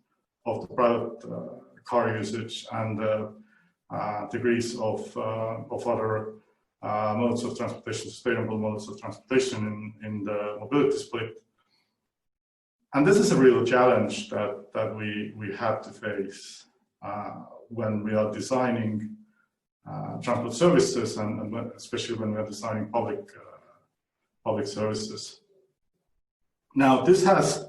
the private car usage and degrees of other modes of transportation, sustainable modes of transportation in the mobility split. And this is a real challenge that we have to face when we are designing transport services, and especially when we are designing public services. Now, this has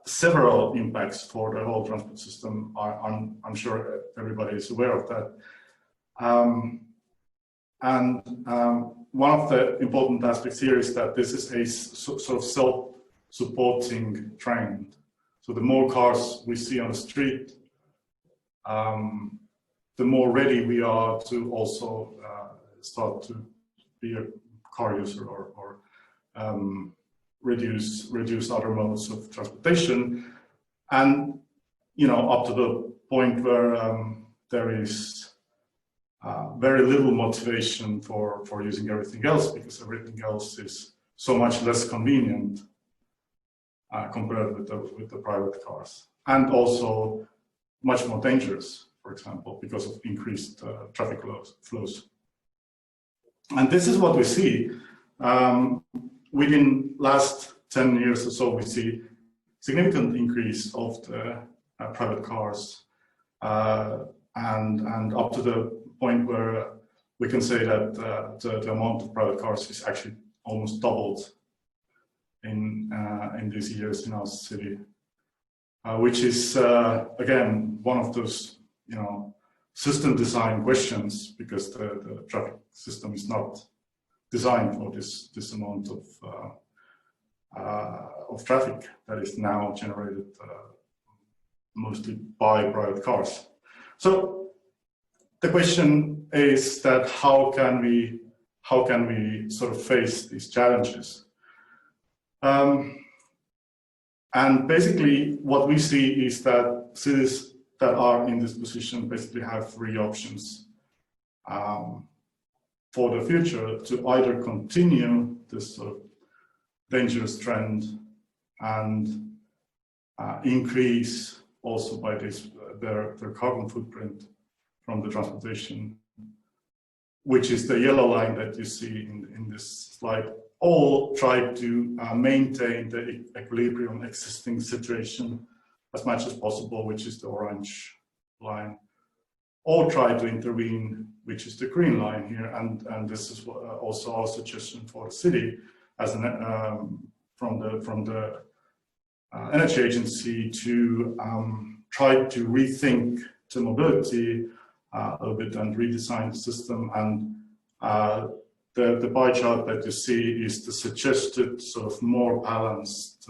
several impacts for the whole transport system. I'm sure everybody is aware of that. One of the important aspects here is that this is a sort of self-supporting trend. So the more cars we see on the street, the more ready we are to also start to be a car user or reduce other modes of transportation, and up to the point where there is very little motivation for using everything else, because everything else is so much less convenient compared with the private cars, and also much more dangerous, for example, because of increased traffic flows. And this is what we see. Within last 10 years or so, we see significant increase of the private cars, and up to the point where we can say that the amount of private cars is actually almost doubled in these years in our city, which is again one of those system design questions, because the traffic system is not designed for this amount of traffic that is now generated mostly by private cars. So the question is that how can we sort of face these challenges? And basically what we see is that cities that are in this position basically have three options for the future: to either continue this sort of dangerous trend and increase also by this their carbon footprint from the transportation, which is the yellow line that you see in this slide, or try to maintain the equilibrium existing situation as much as possible, which is the orange line, or try to intervene, which is the green line here. And this is also our suggestion for the city as from the Energy Agency, to try to rethink the mobility a little bit and redesign the system. And the pie chart that you see is the suggested sort of more balanced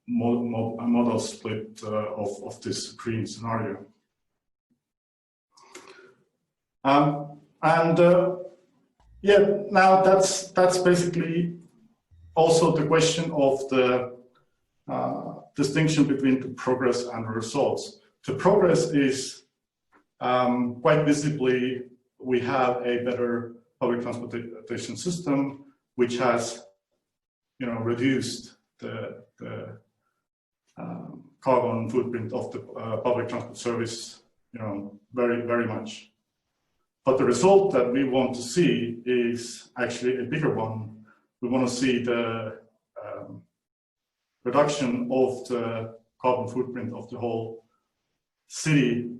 model split of this green scenario. Yeah, now that's basically also the question of the distinction between the progress and the results. The progress is quite visibly, we have a better public transportation system, which has reduced the carbon footprint of the public transport service very, very much. But the result that we want to see is actually a bigger one. We want to see the reduction of the carbon footprint of the whole city,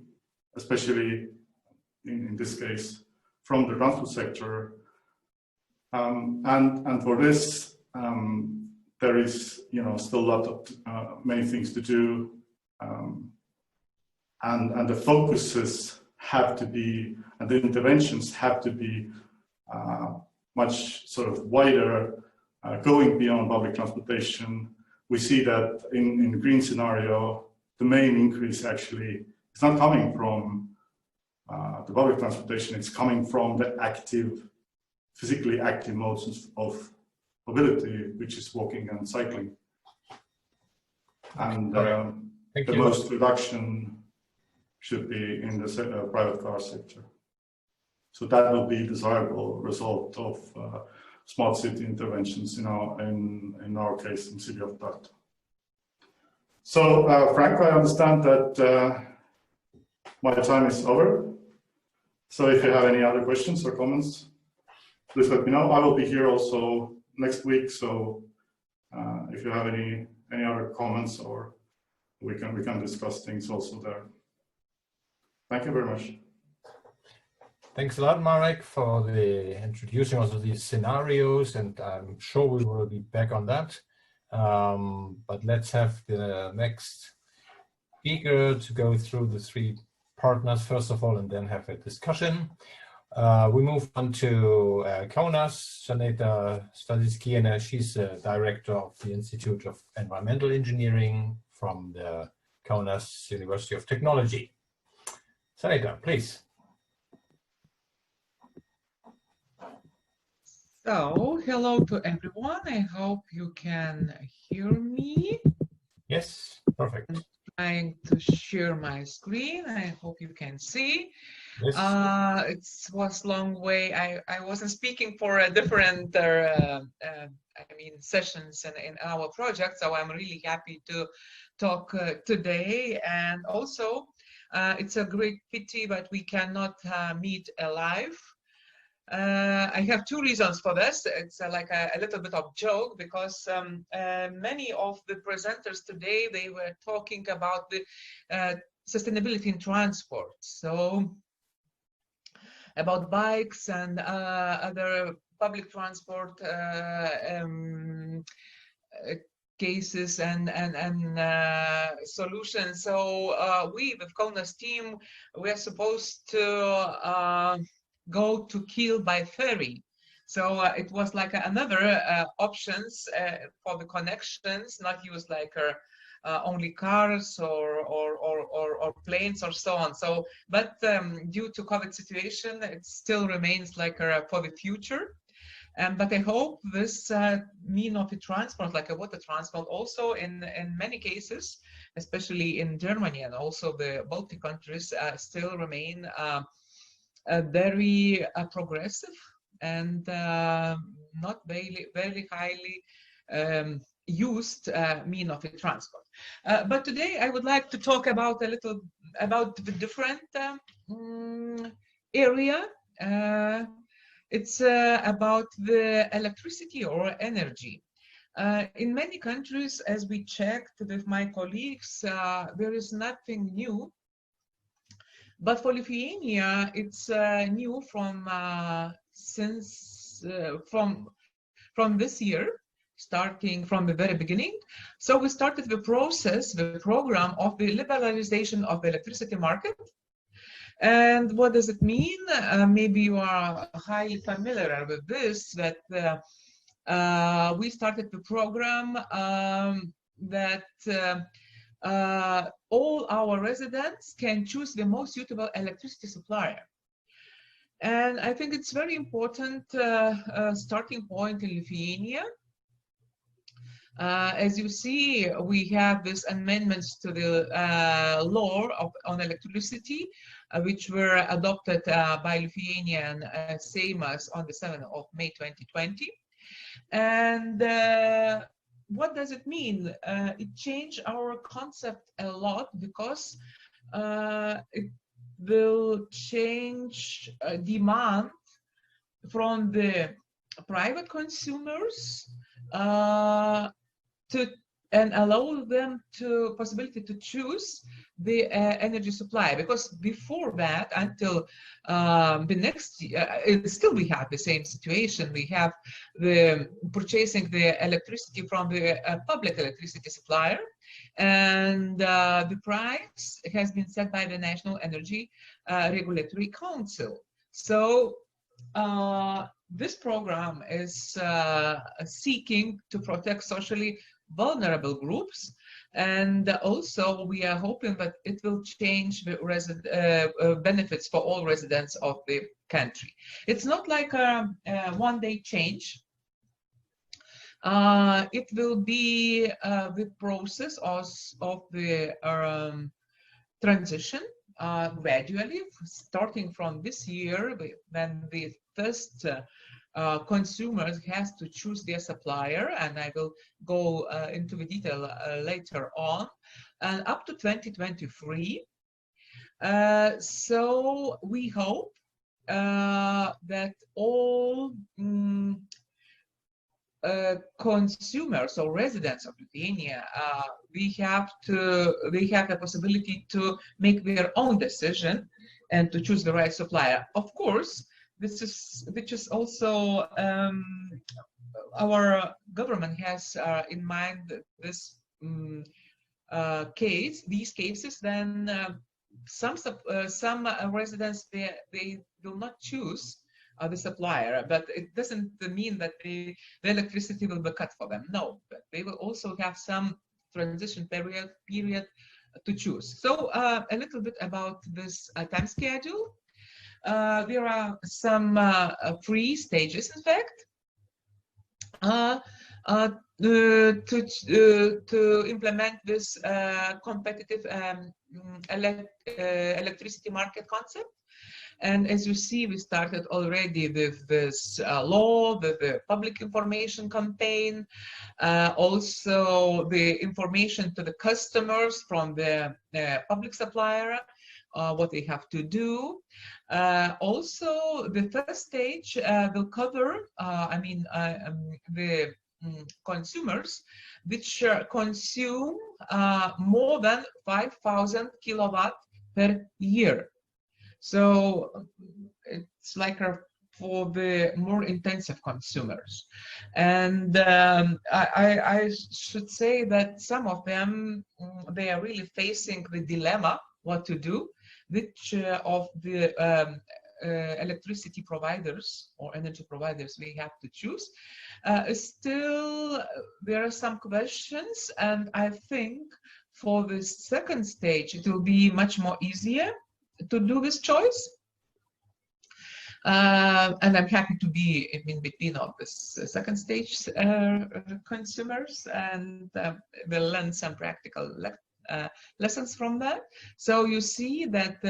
especially in this case from the transport sector. And for this, there is still a lot of many things to do, and the focuses have to be, and the interventions have to be much sort of wider, going beyond public transportation. We see that in the green scenario, the main increase actually is not coming from the public transportation, it's coming from the physically active modes of mobility, which is walking and cycling. And the most reduction should be in the private car sector. So that will be a desirable result of smart city interventions in our case in City of Tartu. So, Frank, I understand that my time is over. So if you have any other questions or comments, please let me know. I will be here also next week. So if you have any other comments, or we can discuss things also there. Thank you very much. Thanks a lot, Marek, for the introducing also these scenarios, and I'm sure we will be back on that. But let's have the next speaker to go through the three partners first of all, and then have a discussion. We move on to Kaunas, Janeta Stadickiene. She's the director of the Institute of Environmental Engineering from the Kaunas University of Technology. Janeta, please. So, hello to everyone. I hope you can hear me. Yes, perfect. I'm trying to share my screen. I hope you can see. Yes. It was long way. I wasn't speaking for a different sessions in our project, so I'm really happy to talk today. And also, it's a great pity that we cannot meet live. I have two reasons for this. It's like a little bit of joke, because many of the presenters today, they were talking about the sustainability in transport. So about bikes and other public transport cases and solutions. So we, with Kaunas team, we are supposed to go to Kiel by ferry. So it was like another options for the connections, not use like only cars or planes or so on. So, but due to COVID situation, it still remains like for the future. But I hope this mean of the transport, like a water transport, also in many cases, especially in Germany and also the Baltic countries, still remain very progressive and not very highly used mean of the transport. But today I would like to talk about a little about the different area. It's about the electricity or energy. In many countries, as we checked with my colleagues, there is nothing new. But for Lithuania, it's new from from this year, starting from the very beginning. So we started the process, the program of the liberalization of the electricity market. And what does it mean? Maybe you are highly familiar with this, that we started the program that all our residents can choose the most suitable electricity supplier. And I think it's very important starting point in Lithuania. As you see, we have these amendments to the law on electricity, which were adopted by Lithuanian Seimas on the 7th of May 2020. And what does it mean? It changed our concept a lot, because it will change demand from the private consumers and allow them to possibility to choose the energy supply. Because before that, until the next year, still we have the same situation. We have the purchasing the electricity from the public electricity supplier, and the price has been set by the National Energy Regulatory Council. So this program is seeking to protect socially vulnerable groups, and also we are hoping that it will change the benefits for all residents of the country. It's not like a one-day change. It will be the process of the transition gradually, starting from this year, when the first consumers has to choose their supplier, and I will go into the detail later on, and up to 2023. So we hope that all consumers or residents of Lithuania, we have the possibility to make their own decision and to choose the right supplier. Of course, which is also our government has in mind this these cases. Then some residents they will not choose the supplier, but it doesn't mean that the electricity will be cut for them. No, but they will also have some transition period to choose. So a little bit about this time schedule. There are some 3 stages, in fact, to implement this competitive electricity market concept. And as you see, we started already with this law, the public information campaign, also the information to the customers from the public supplier, what they have to do. Also, the first stage will cover, the consumers which consume more than 5,000 kilowatt per year. So it's like for the more intensive consumers. And I should say that some of them, they are really facing the dilemma what to do, which of the electricity providers or energy providers we have to choose. Still, there are some questions, and I think for the second stage, it will be much more easier to do this choice. And I'm happy to be in between of this second stage consumers, and we'll learn some practical lessons from that. So you see that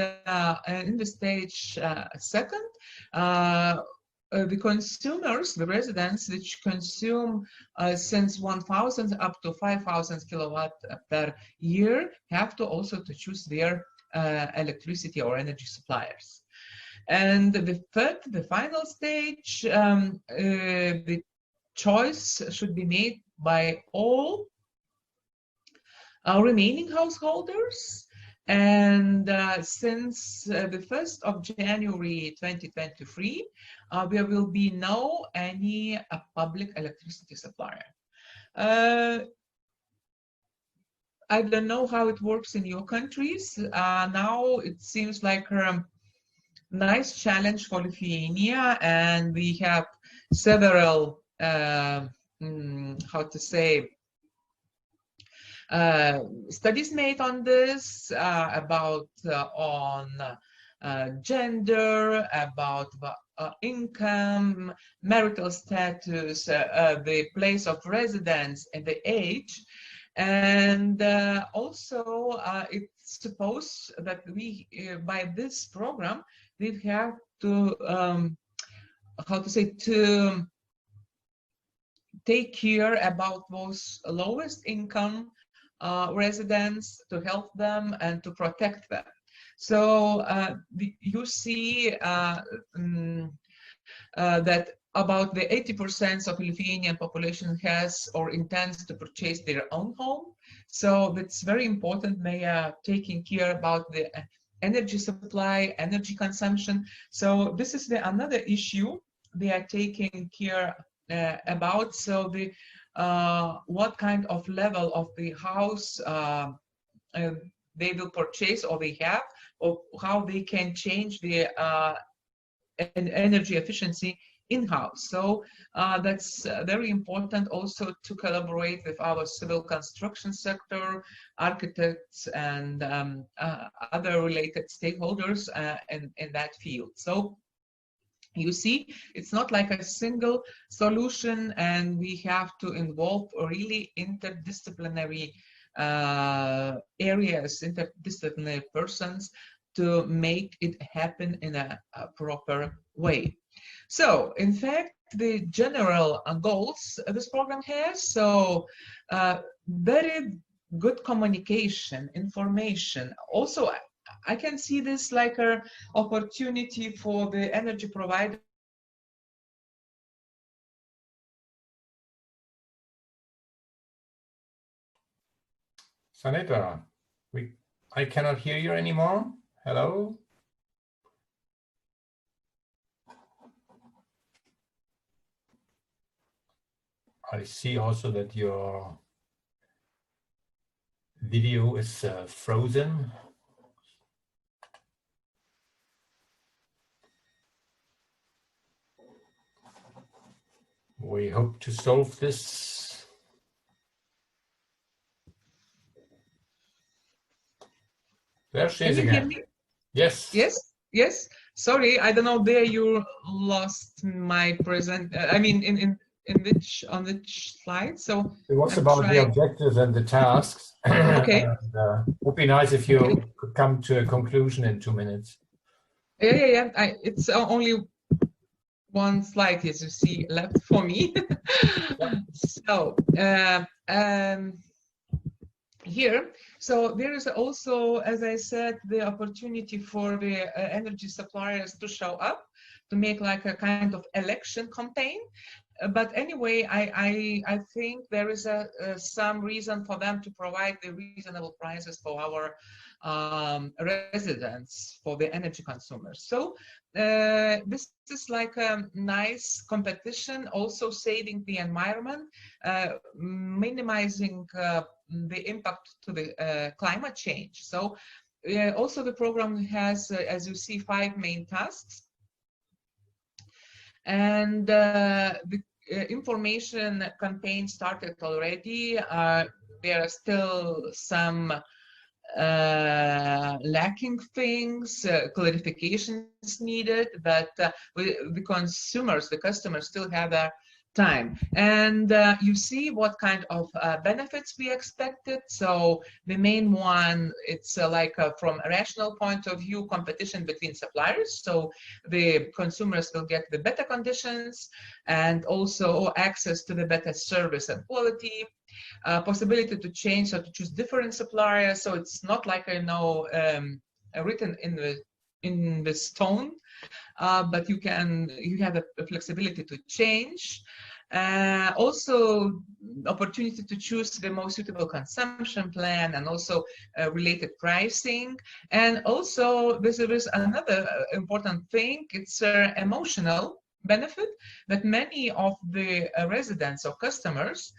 in the stage second, the consumers, the residents which consume since 1,000 up to 5,000 kilowatt per year have to also to choose their electricity or energy suppliers. And the final stage, the choice should be made by all remaining householders. And since the 1st of January 2023, there will be no any public electricity supplier. I don't know how it works in your countries. Now it seems like a nice challenge for Lithuania, and we have several, how to say, studies made on this, about on gender, about income, marital status, the place of residence, and the age. And also, it's supposed that we, by this program, we have to, how to say, to take care about those lowest income residents, to help them and to protect them. So you see that about the 80% of Lithuanian population has or intends to purchase their own home. So it's very important they are taking care about the energy supply, energy consumption. So this is another issue they are taking care about. So the what kind of level of the house they will purchase or they have, or how they can change the energy efficiency in-house. So that's very important also to collaborate with our civil construction sector, architects, and other related stakeholders in that field. So you see, it's not like a single solution, and we have to involve really interdisciplinary areas, interdisciplinary persons to make it happen in a proper way. So, in fact, the general goals this program has, so very good communication, information. Also, I can see this like an opportunity for the energy provider. Saneta, I cannot hear you anymore. Hello? I see also that your video is frozen. We hope to solve this. There she is again. Yes. Yes, yes. Sorry, I don't know. There you lost my present. I mean, on which slide? So it was I'm about trying. the objectives and the tasks. Okay. And, would be nice if you could come to a conclusion in 2 minutes. Yeah. It's only one slide, as you see, left for me. So here, so there is also, as I said, the opportunity for the energy suppliers to show up, to make like a kind of election campaign. But anyway, I think there is some reason for them to provide the reasonable prices for our residents, for the energy consumers. So this is like a nice competition, also saving the environment, minimizing the impact to the climate change. So also the program has, as you see, 5 main tasks. And the information campaign started already. There are still some lacking things, clarifications needed, but the consumers, the customers still have their time. And you see what kind of benefits we expected. So the main one, it's like from a rational point of view, competition between suppliers. So the consumers will get the better conditions and also access to the better service and quality. Possibility to change or to choose different suppliers. So it's not like written in the stone, but you have a flexibility to change. Also opportunity to choose the most suitable consumption plan, and also related pricing. And also this is another important thing, it's emotional benefit, that many of the residents or customers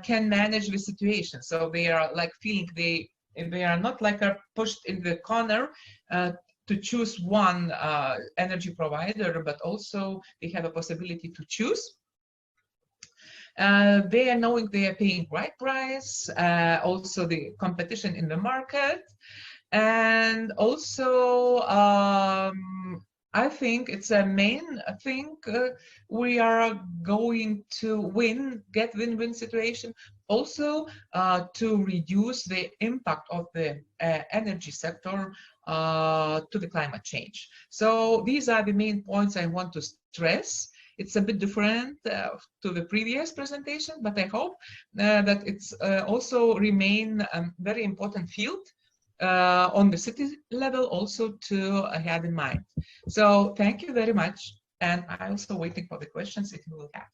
can manage the situation. So they are like feeling they are not like pushed in the corner to choose one energy provider, but also they have a possibility to choose. They are knowing they are paying right price, also the competition in the market. And also I think it's a main thing we are going to get win-win situation. Also to reduce the impact of the energy sector to the climate change. So these are the main points I want to stress. It's a bit different to the previous presentation, but I hope that it's also remain a very important field on the city level also to have in mind. So thank you very much. And I'm also waiting for the questions if you will have.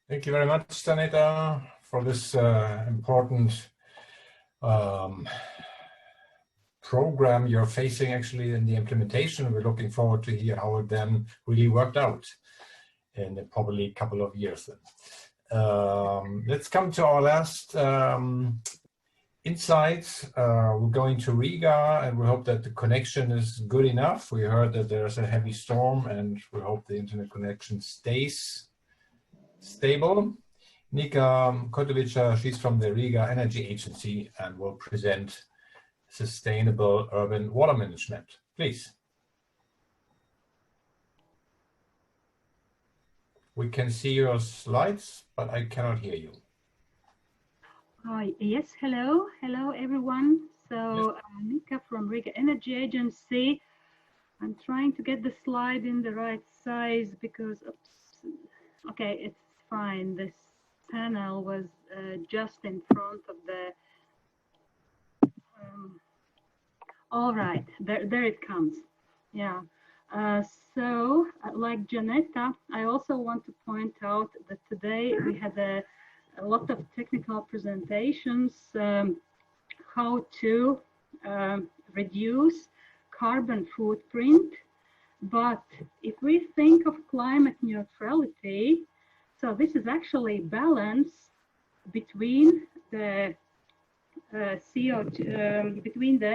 Thank you very much, Staneta, for this important program you're facing actually in the implementation. We're looking forward to hear how it then really worked out in probably a couple of years then. Let's come to our last insights. We're going to Riga, and we hope that the connection is good enough. We heard that there's a heavy storm, and we hope the internet connection stays stable. Nika Kotovica, she's from the Riga Energy Agency and will present sustainable urban water management. Please. We can see your slides, but I cannot hear you. Yes, hello everyone. So Nika from Riga Energy Agency. I'm trying to get the slide in the right size because, oops, okay, it's fine. This panel was just in front of the, all right, there it comes. Yeah. So, like Janetta, I also want to point out that today we had a lot of technical presentations, how to reduce carbon footprint. But if we think of climate neutrality, so this is actually balance between the CO2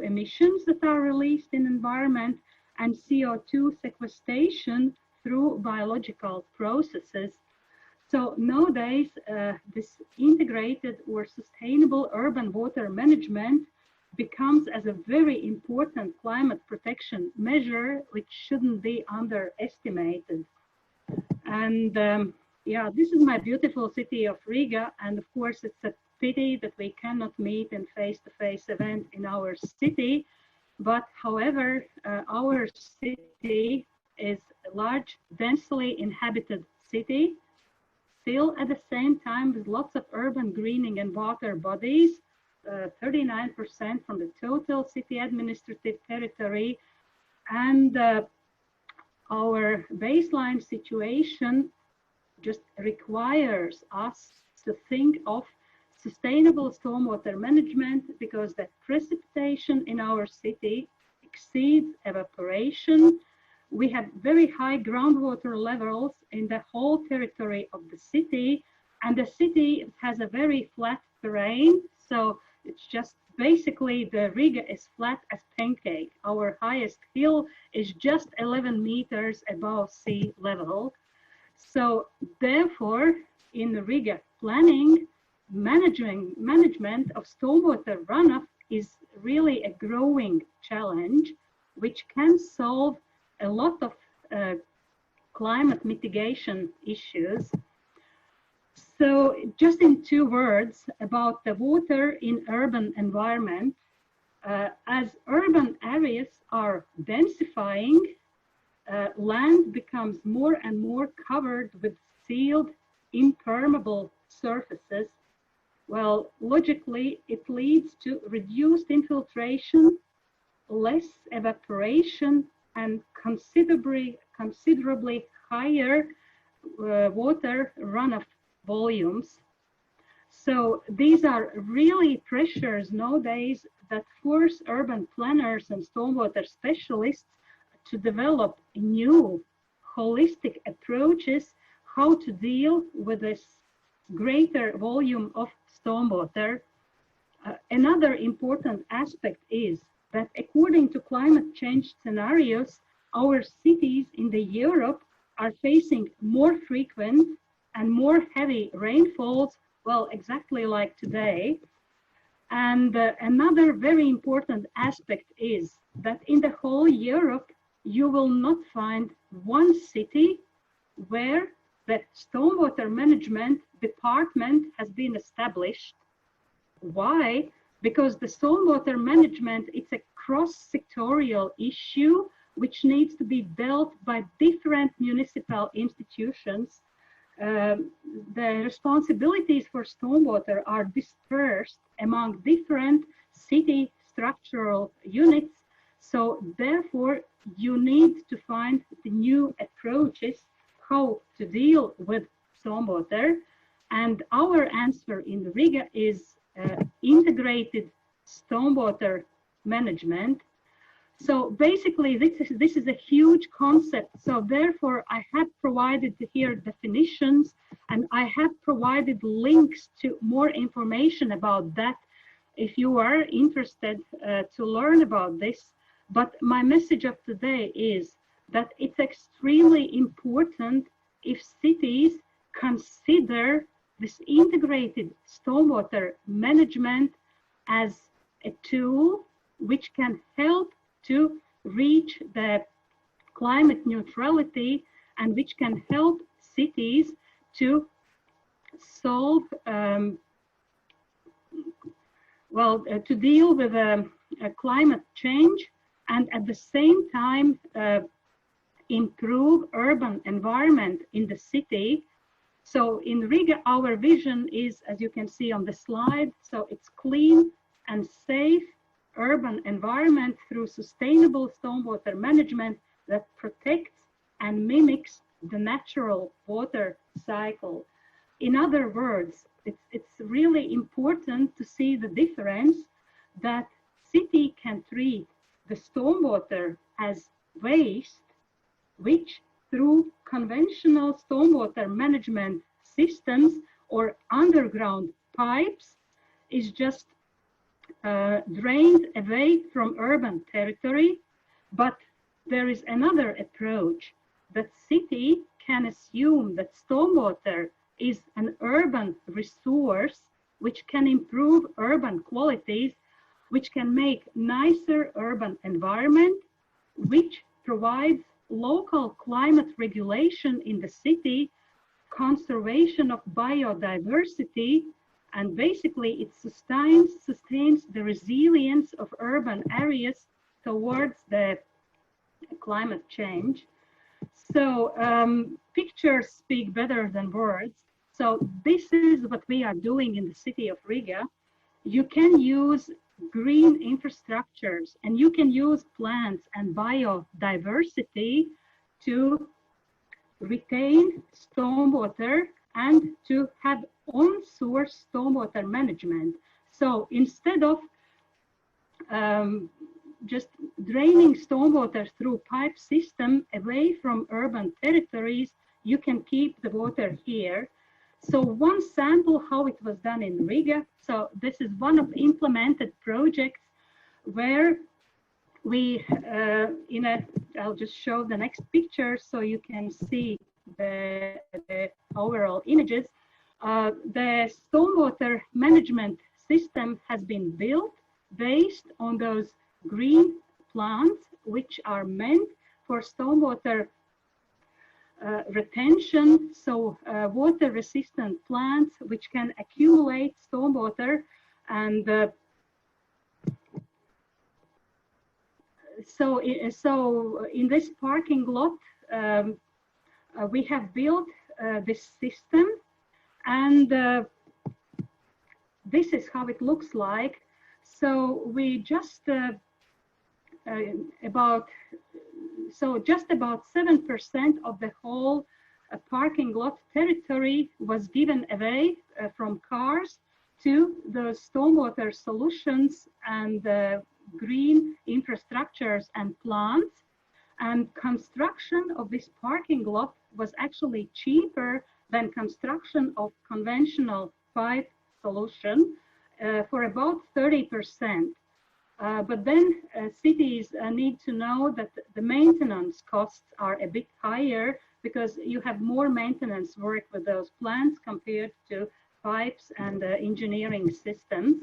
emissions that are released in environment and CO2 sequestration through biological processes. So nowadays, this integrated or sustainable urban water management becomes as a very important climate protection measure, which shouldn't be underestimated. And yeah, this is my beautiful city of Riga. And of course, it's a pity that we cannot meet in face-to-face event in our city. But however, our city is a large, densely inhabited city, still at the same time with lots of urban greening and water bodies, 39% from the total city administrative territory. And our baseline situation just requires us to think of sustainable stormwater management, because the precipitation in our city exceeds evaporation. We have very high groundwater levels in the whole territory of the city, and the city has a very flat terrain. So it's just basically the Riga is flat as pancake. Our highest hill is just 11 meters above sea level. So therefore, in the Riga planning, management of stormwater runoff is really a growing challenge, which can solve a lot of climate mitigation issues. So just in 2 words about the water in urban environment, as urban areas are densifying, land becomes more and more covered with sealed, impermeable surfaces. Well, logically, it leads to reduced infiltration, less evaporation, and considerably higher water runoff volumes. So these are really pressures nowadays that force urban planners and stormwater specialists to develop new holistic approaches how to deal with this greater volume of stormwater. Another important aspect is that according to climate change scenarios, our cities in the Europe are facing more frequent and more heavy rainfalls, well, exactly like today. And another very important aspect is that in the whole Europe, you will not find one city where the stormwater management department has been established. Why? Because the stormwater management, it's a cross-sectorial issue which needs to be dealt by different municipal institutions. The responsibilities for stormwater are dispersed among different city structural units. So therefore, you need to find the new approaches how to deal with stormwater. And our answer in Riga is integrated stormwater management. So basically, this is a huge concept. So therefore, I have provided here definitions, and I have provided links to more information about that if you are interested to learn about this. But my message of today is that it's extremely important if cities consider this integrated stormwater management as a tool which can help to reach the climate neutrality and which can help cities to solve, to deal with climate change and at the same time improve urban environment in the city. So in Riga, our vision is, as you can see on the slide, so it's clean and safe urban environment through sustainable stormwater management that protects and mimics the natural water cycle. In other words, it's really important to see the difference that city can treat the stormwater as waste, which through conventional stormwater management systems or underground pipes is just drained away from urban territory. But there is another approach that city can assume that stormwater is an urban resource which can improve urban qualities, which can make nicer urban environment, which provides local climate regulation in the city, conservation of biodiversity, and basically it sustains the resilience of urban areas towards the climate change. So pictures speak better than words. So this is what we are doing in the city of Riga. You can use green infrastructures and you can use plants and biodiversity to retain stormwater and to have on-source stormwater management. So instead of just draining stormwater through pipe system away from urban territories, you can keep the water here. So one sample how it was done in Riga. So this is one of the implemented projects where we, I'll just show the next picture so you can see the overall images. The stormwater management system has been built based on those green plants, which are meant for stormwater retention, so water resistant plants which can accumulate stormwater. And so in this parking lot we have built this system, and this is how it looks like. So we just just about 7% of the whole parking lot territory was given away from cars to the stormwater solutions and green infrastructures and plants. And construction of this parking lot was actually cheaper than construction of conventional pipe solution for about 30%. But then cities need to know that the maintenance costs are a bit higher because you have more maintenance work with those plants compared to pipes and engineering systems.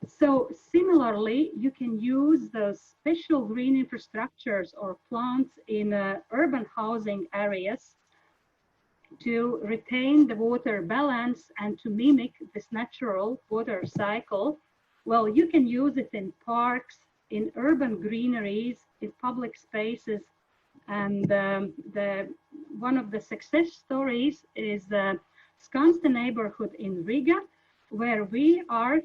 So similarly, you can use those special green infrastructures or plants in urban housing areas to retain the water balance and to mimic this natural water cycle. Well, you can use it in parks, in urban greeneries, in public spaces. And one of the success stories is the Skanste neighborhood in Riga, where we are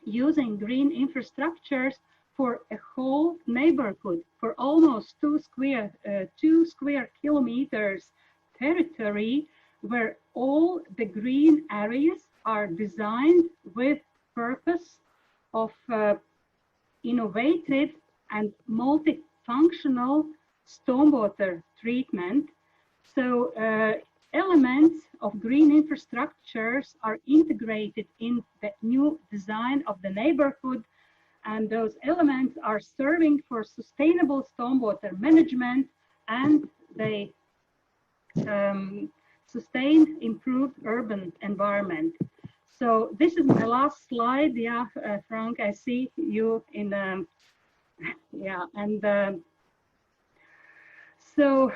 using green infrastructures for a whole neighborhood, for almost 2 square kilometers territory, where all the green areas are designed with purpose of innovative and multifunctional stormwater treatment. So elements of green infrastructures are integrated in the new design of the neighborhood, and those elements are serving for sustainable stormwater management, and they sustain improved urban environment. So this is my last slide. Yeah, Frank, I see you in yeah, and so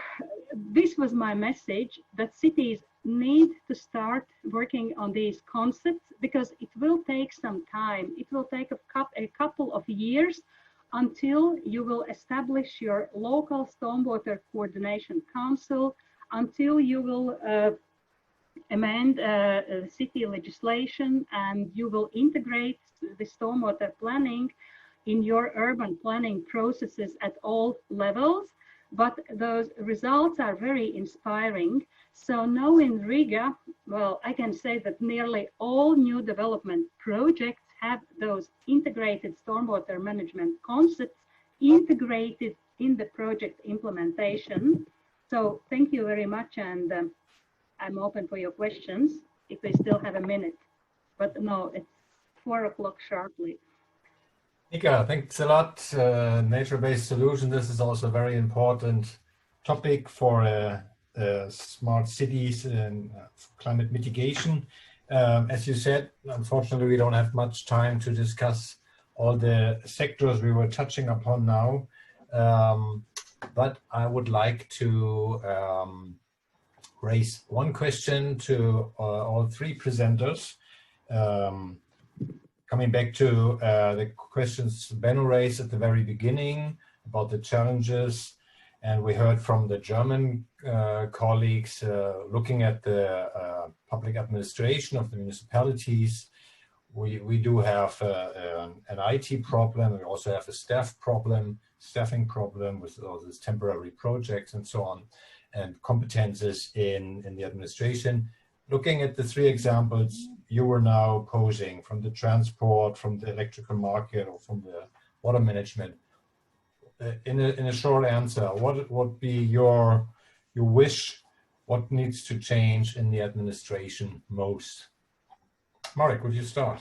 this was my message, that cities need to start working on these concepts because it will take some time. It will take a couple of years until you will establish your local stormwater coordination council, until you will amend city legislation and you will integrate the stormwater planning in your urban planning processes at all levels. But those results are very inspiring. So now in Riga, well, I can say that nearly all new development projects have those integrated stormwater management concepts integrated in the project implementation. So thank you very much, and I'm open for your questions if we still have a minute. But no, it's 4 o'clock sharply. Nika, thanks a lot. Nature-based solution. This is also a very important topic for smart cities and climate mitigation. As you said, unfortunately, we don't have much time to discuss all the sectors we were touching upon now. But I would like to raise one question to all three presenters. Coming back to the questions Benno raised at the very beginning about the challenges, and we heard from the German colleagues looking at the public administration of the municipalities. We do have an IT problem. We also have a staffing problem with all these temporary projects and so on, and competences in the administration. Looking at the three examples you were now posing, from the transport, from the electrical market, or from the water management, in a short answer, what would be your wish? What needs to change in the administration most? Marek, would you start?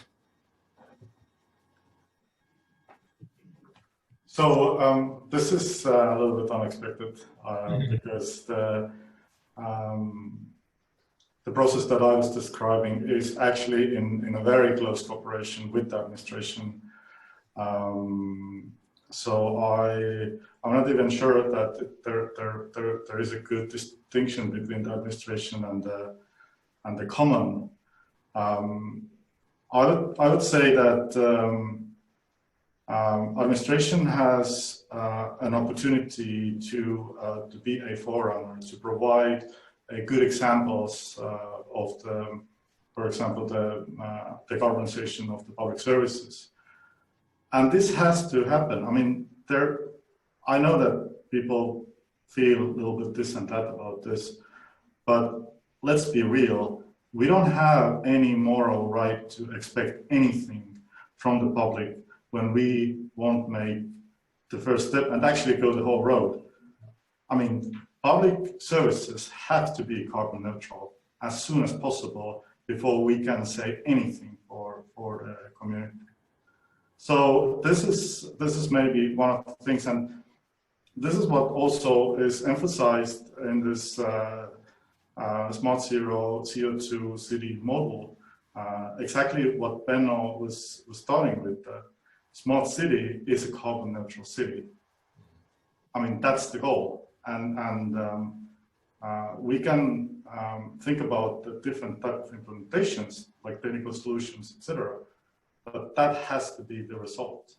So this is a little bit unexpected because the process that I was describing is actually in a very close cooperation with the administration. So I'm not even sure that there is a good distinction between the administration and the common. I would say that administration has an opportunity to be a forerunner, to provide good examples of for example, the decarbonization of the public services. And this has to happen. I mean, I know that people feel a little bit this and that about this, but let's be real. We don't have any moral right to expect anything from the public when we won't make the first step and actually go the whole road. I mean, public services have to be carbon neutral as soon as possible before we can say anything for the community. So this is maybe one of the things, and this is what also is emphasized in this Smart Zero CO2 city model. Exactly what Benno was starting with. Smart city is a carbon neutral city. I mean, that's the goal. And we can think about the different type of implementations, like technical solutions, etc. But that has to be the result.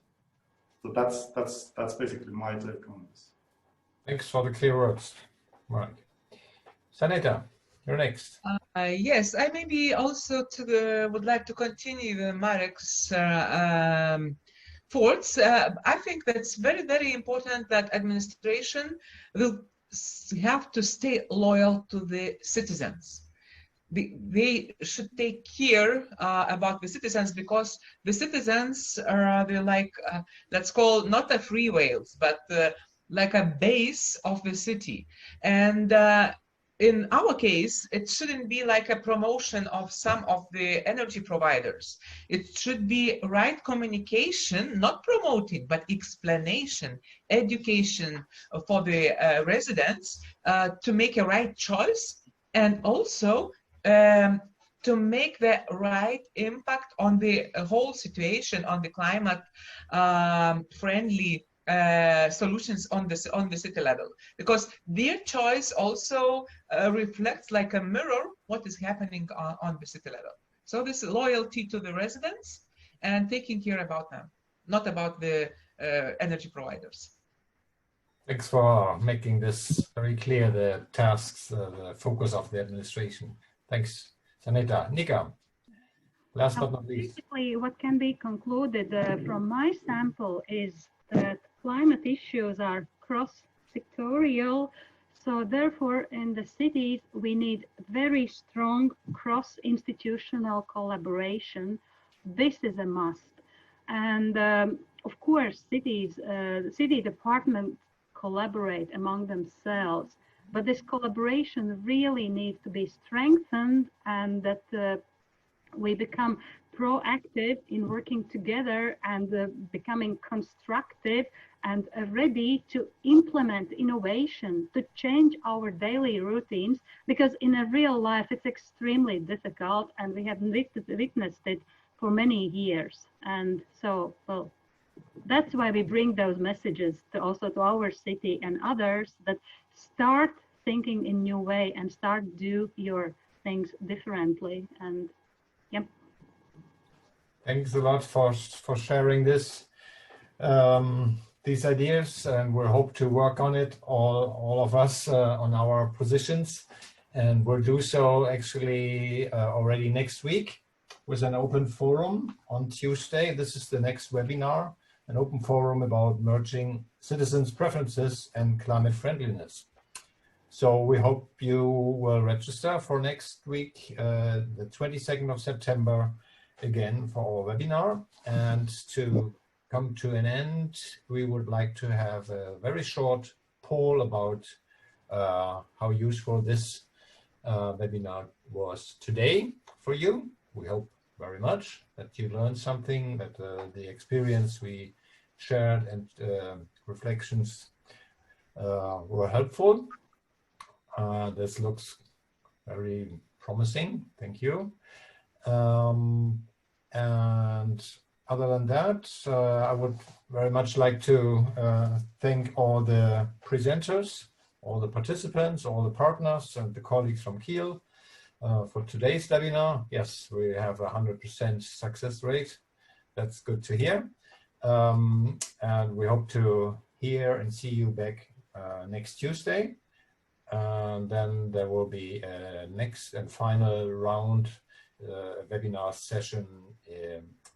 So that's basically my take on this. Thanks for the clear words, Mark. Saneta, you're next. Yes, I maybe also would like to continue Marek's thoughts. I think that's very, very important that administration will have to stay loyal to the citizens. They should take care about the citizens, because the citizens are like, let's call not a free whales, but like a base of the city. And in our case, it shouldn't be like a promotion of some of the energy providers. It should be right communication, not promoting, but explanation, education for the residents to make a right choice, and also to make the right impact on the whole situation, on the climate friendly solutions on the city level, because their choice also reflects like a mirror what is happening on the city level. So this loyalty to the residents and taking care about them, not about the energy providers. Thanks for making this very clear, the tasks, the focus of the administration. Thanks, Sanita. Nika, last but not least. Basically, what can be concluded from my sample is that climate issues are cross-sectorial. So therefore, in the cities, we need very strong cross-institutional collaboration. This is a must. And of course, city departments collaborate among themselves, but this collaboration really needs to be strengthened, and that we become proactive in working together and becoming constructive and ready to implement innovation, to change our daily routines, because in a real life it's extremely difficult and we have witnessed it for many years. And so, well, that's why we bring those messages also to our city and others, that start thinking in new way and start do your things differently. And yep. Thanks a lot for sharing this, these ideas, and we hope to work on it, all of us, on our positions, and we'll do so actually already next week with an open forum on Tuesday. This is the next webinar, an open forum about merging citizens' preferences and climate friendliness. So we hope you will register for next week, the 22nd of September, again for our webinar. And to come to an end, we would like to have a very short poll about how useful this webinar was today for you. We hope very much that you learned something, that the experience we shared and reflections were helpful. This looks very promising. Thank you. And other than that, I would very much like to thank all the presenters, all the participants, all the partners, and the colleagues from Kiel for today's webinar. Yes, we have 100% success rate. That's good to hear. And we hope to hear and see you back next Tuesday. And then there will be a next and final round webinar session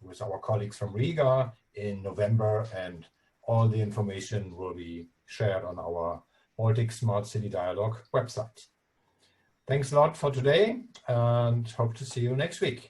with our colleagues from Riga in November, and all the information will be shared on our Baltic Smart City Dialogue website. Thanks a lot for today, and hope to see you next week.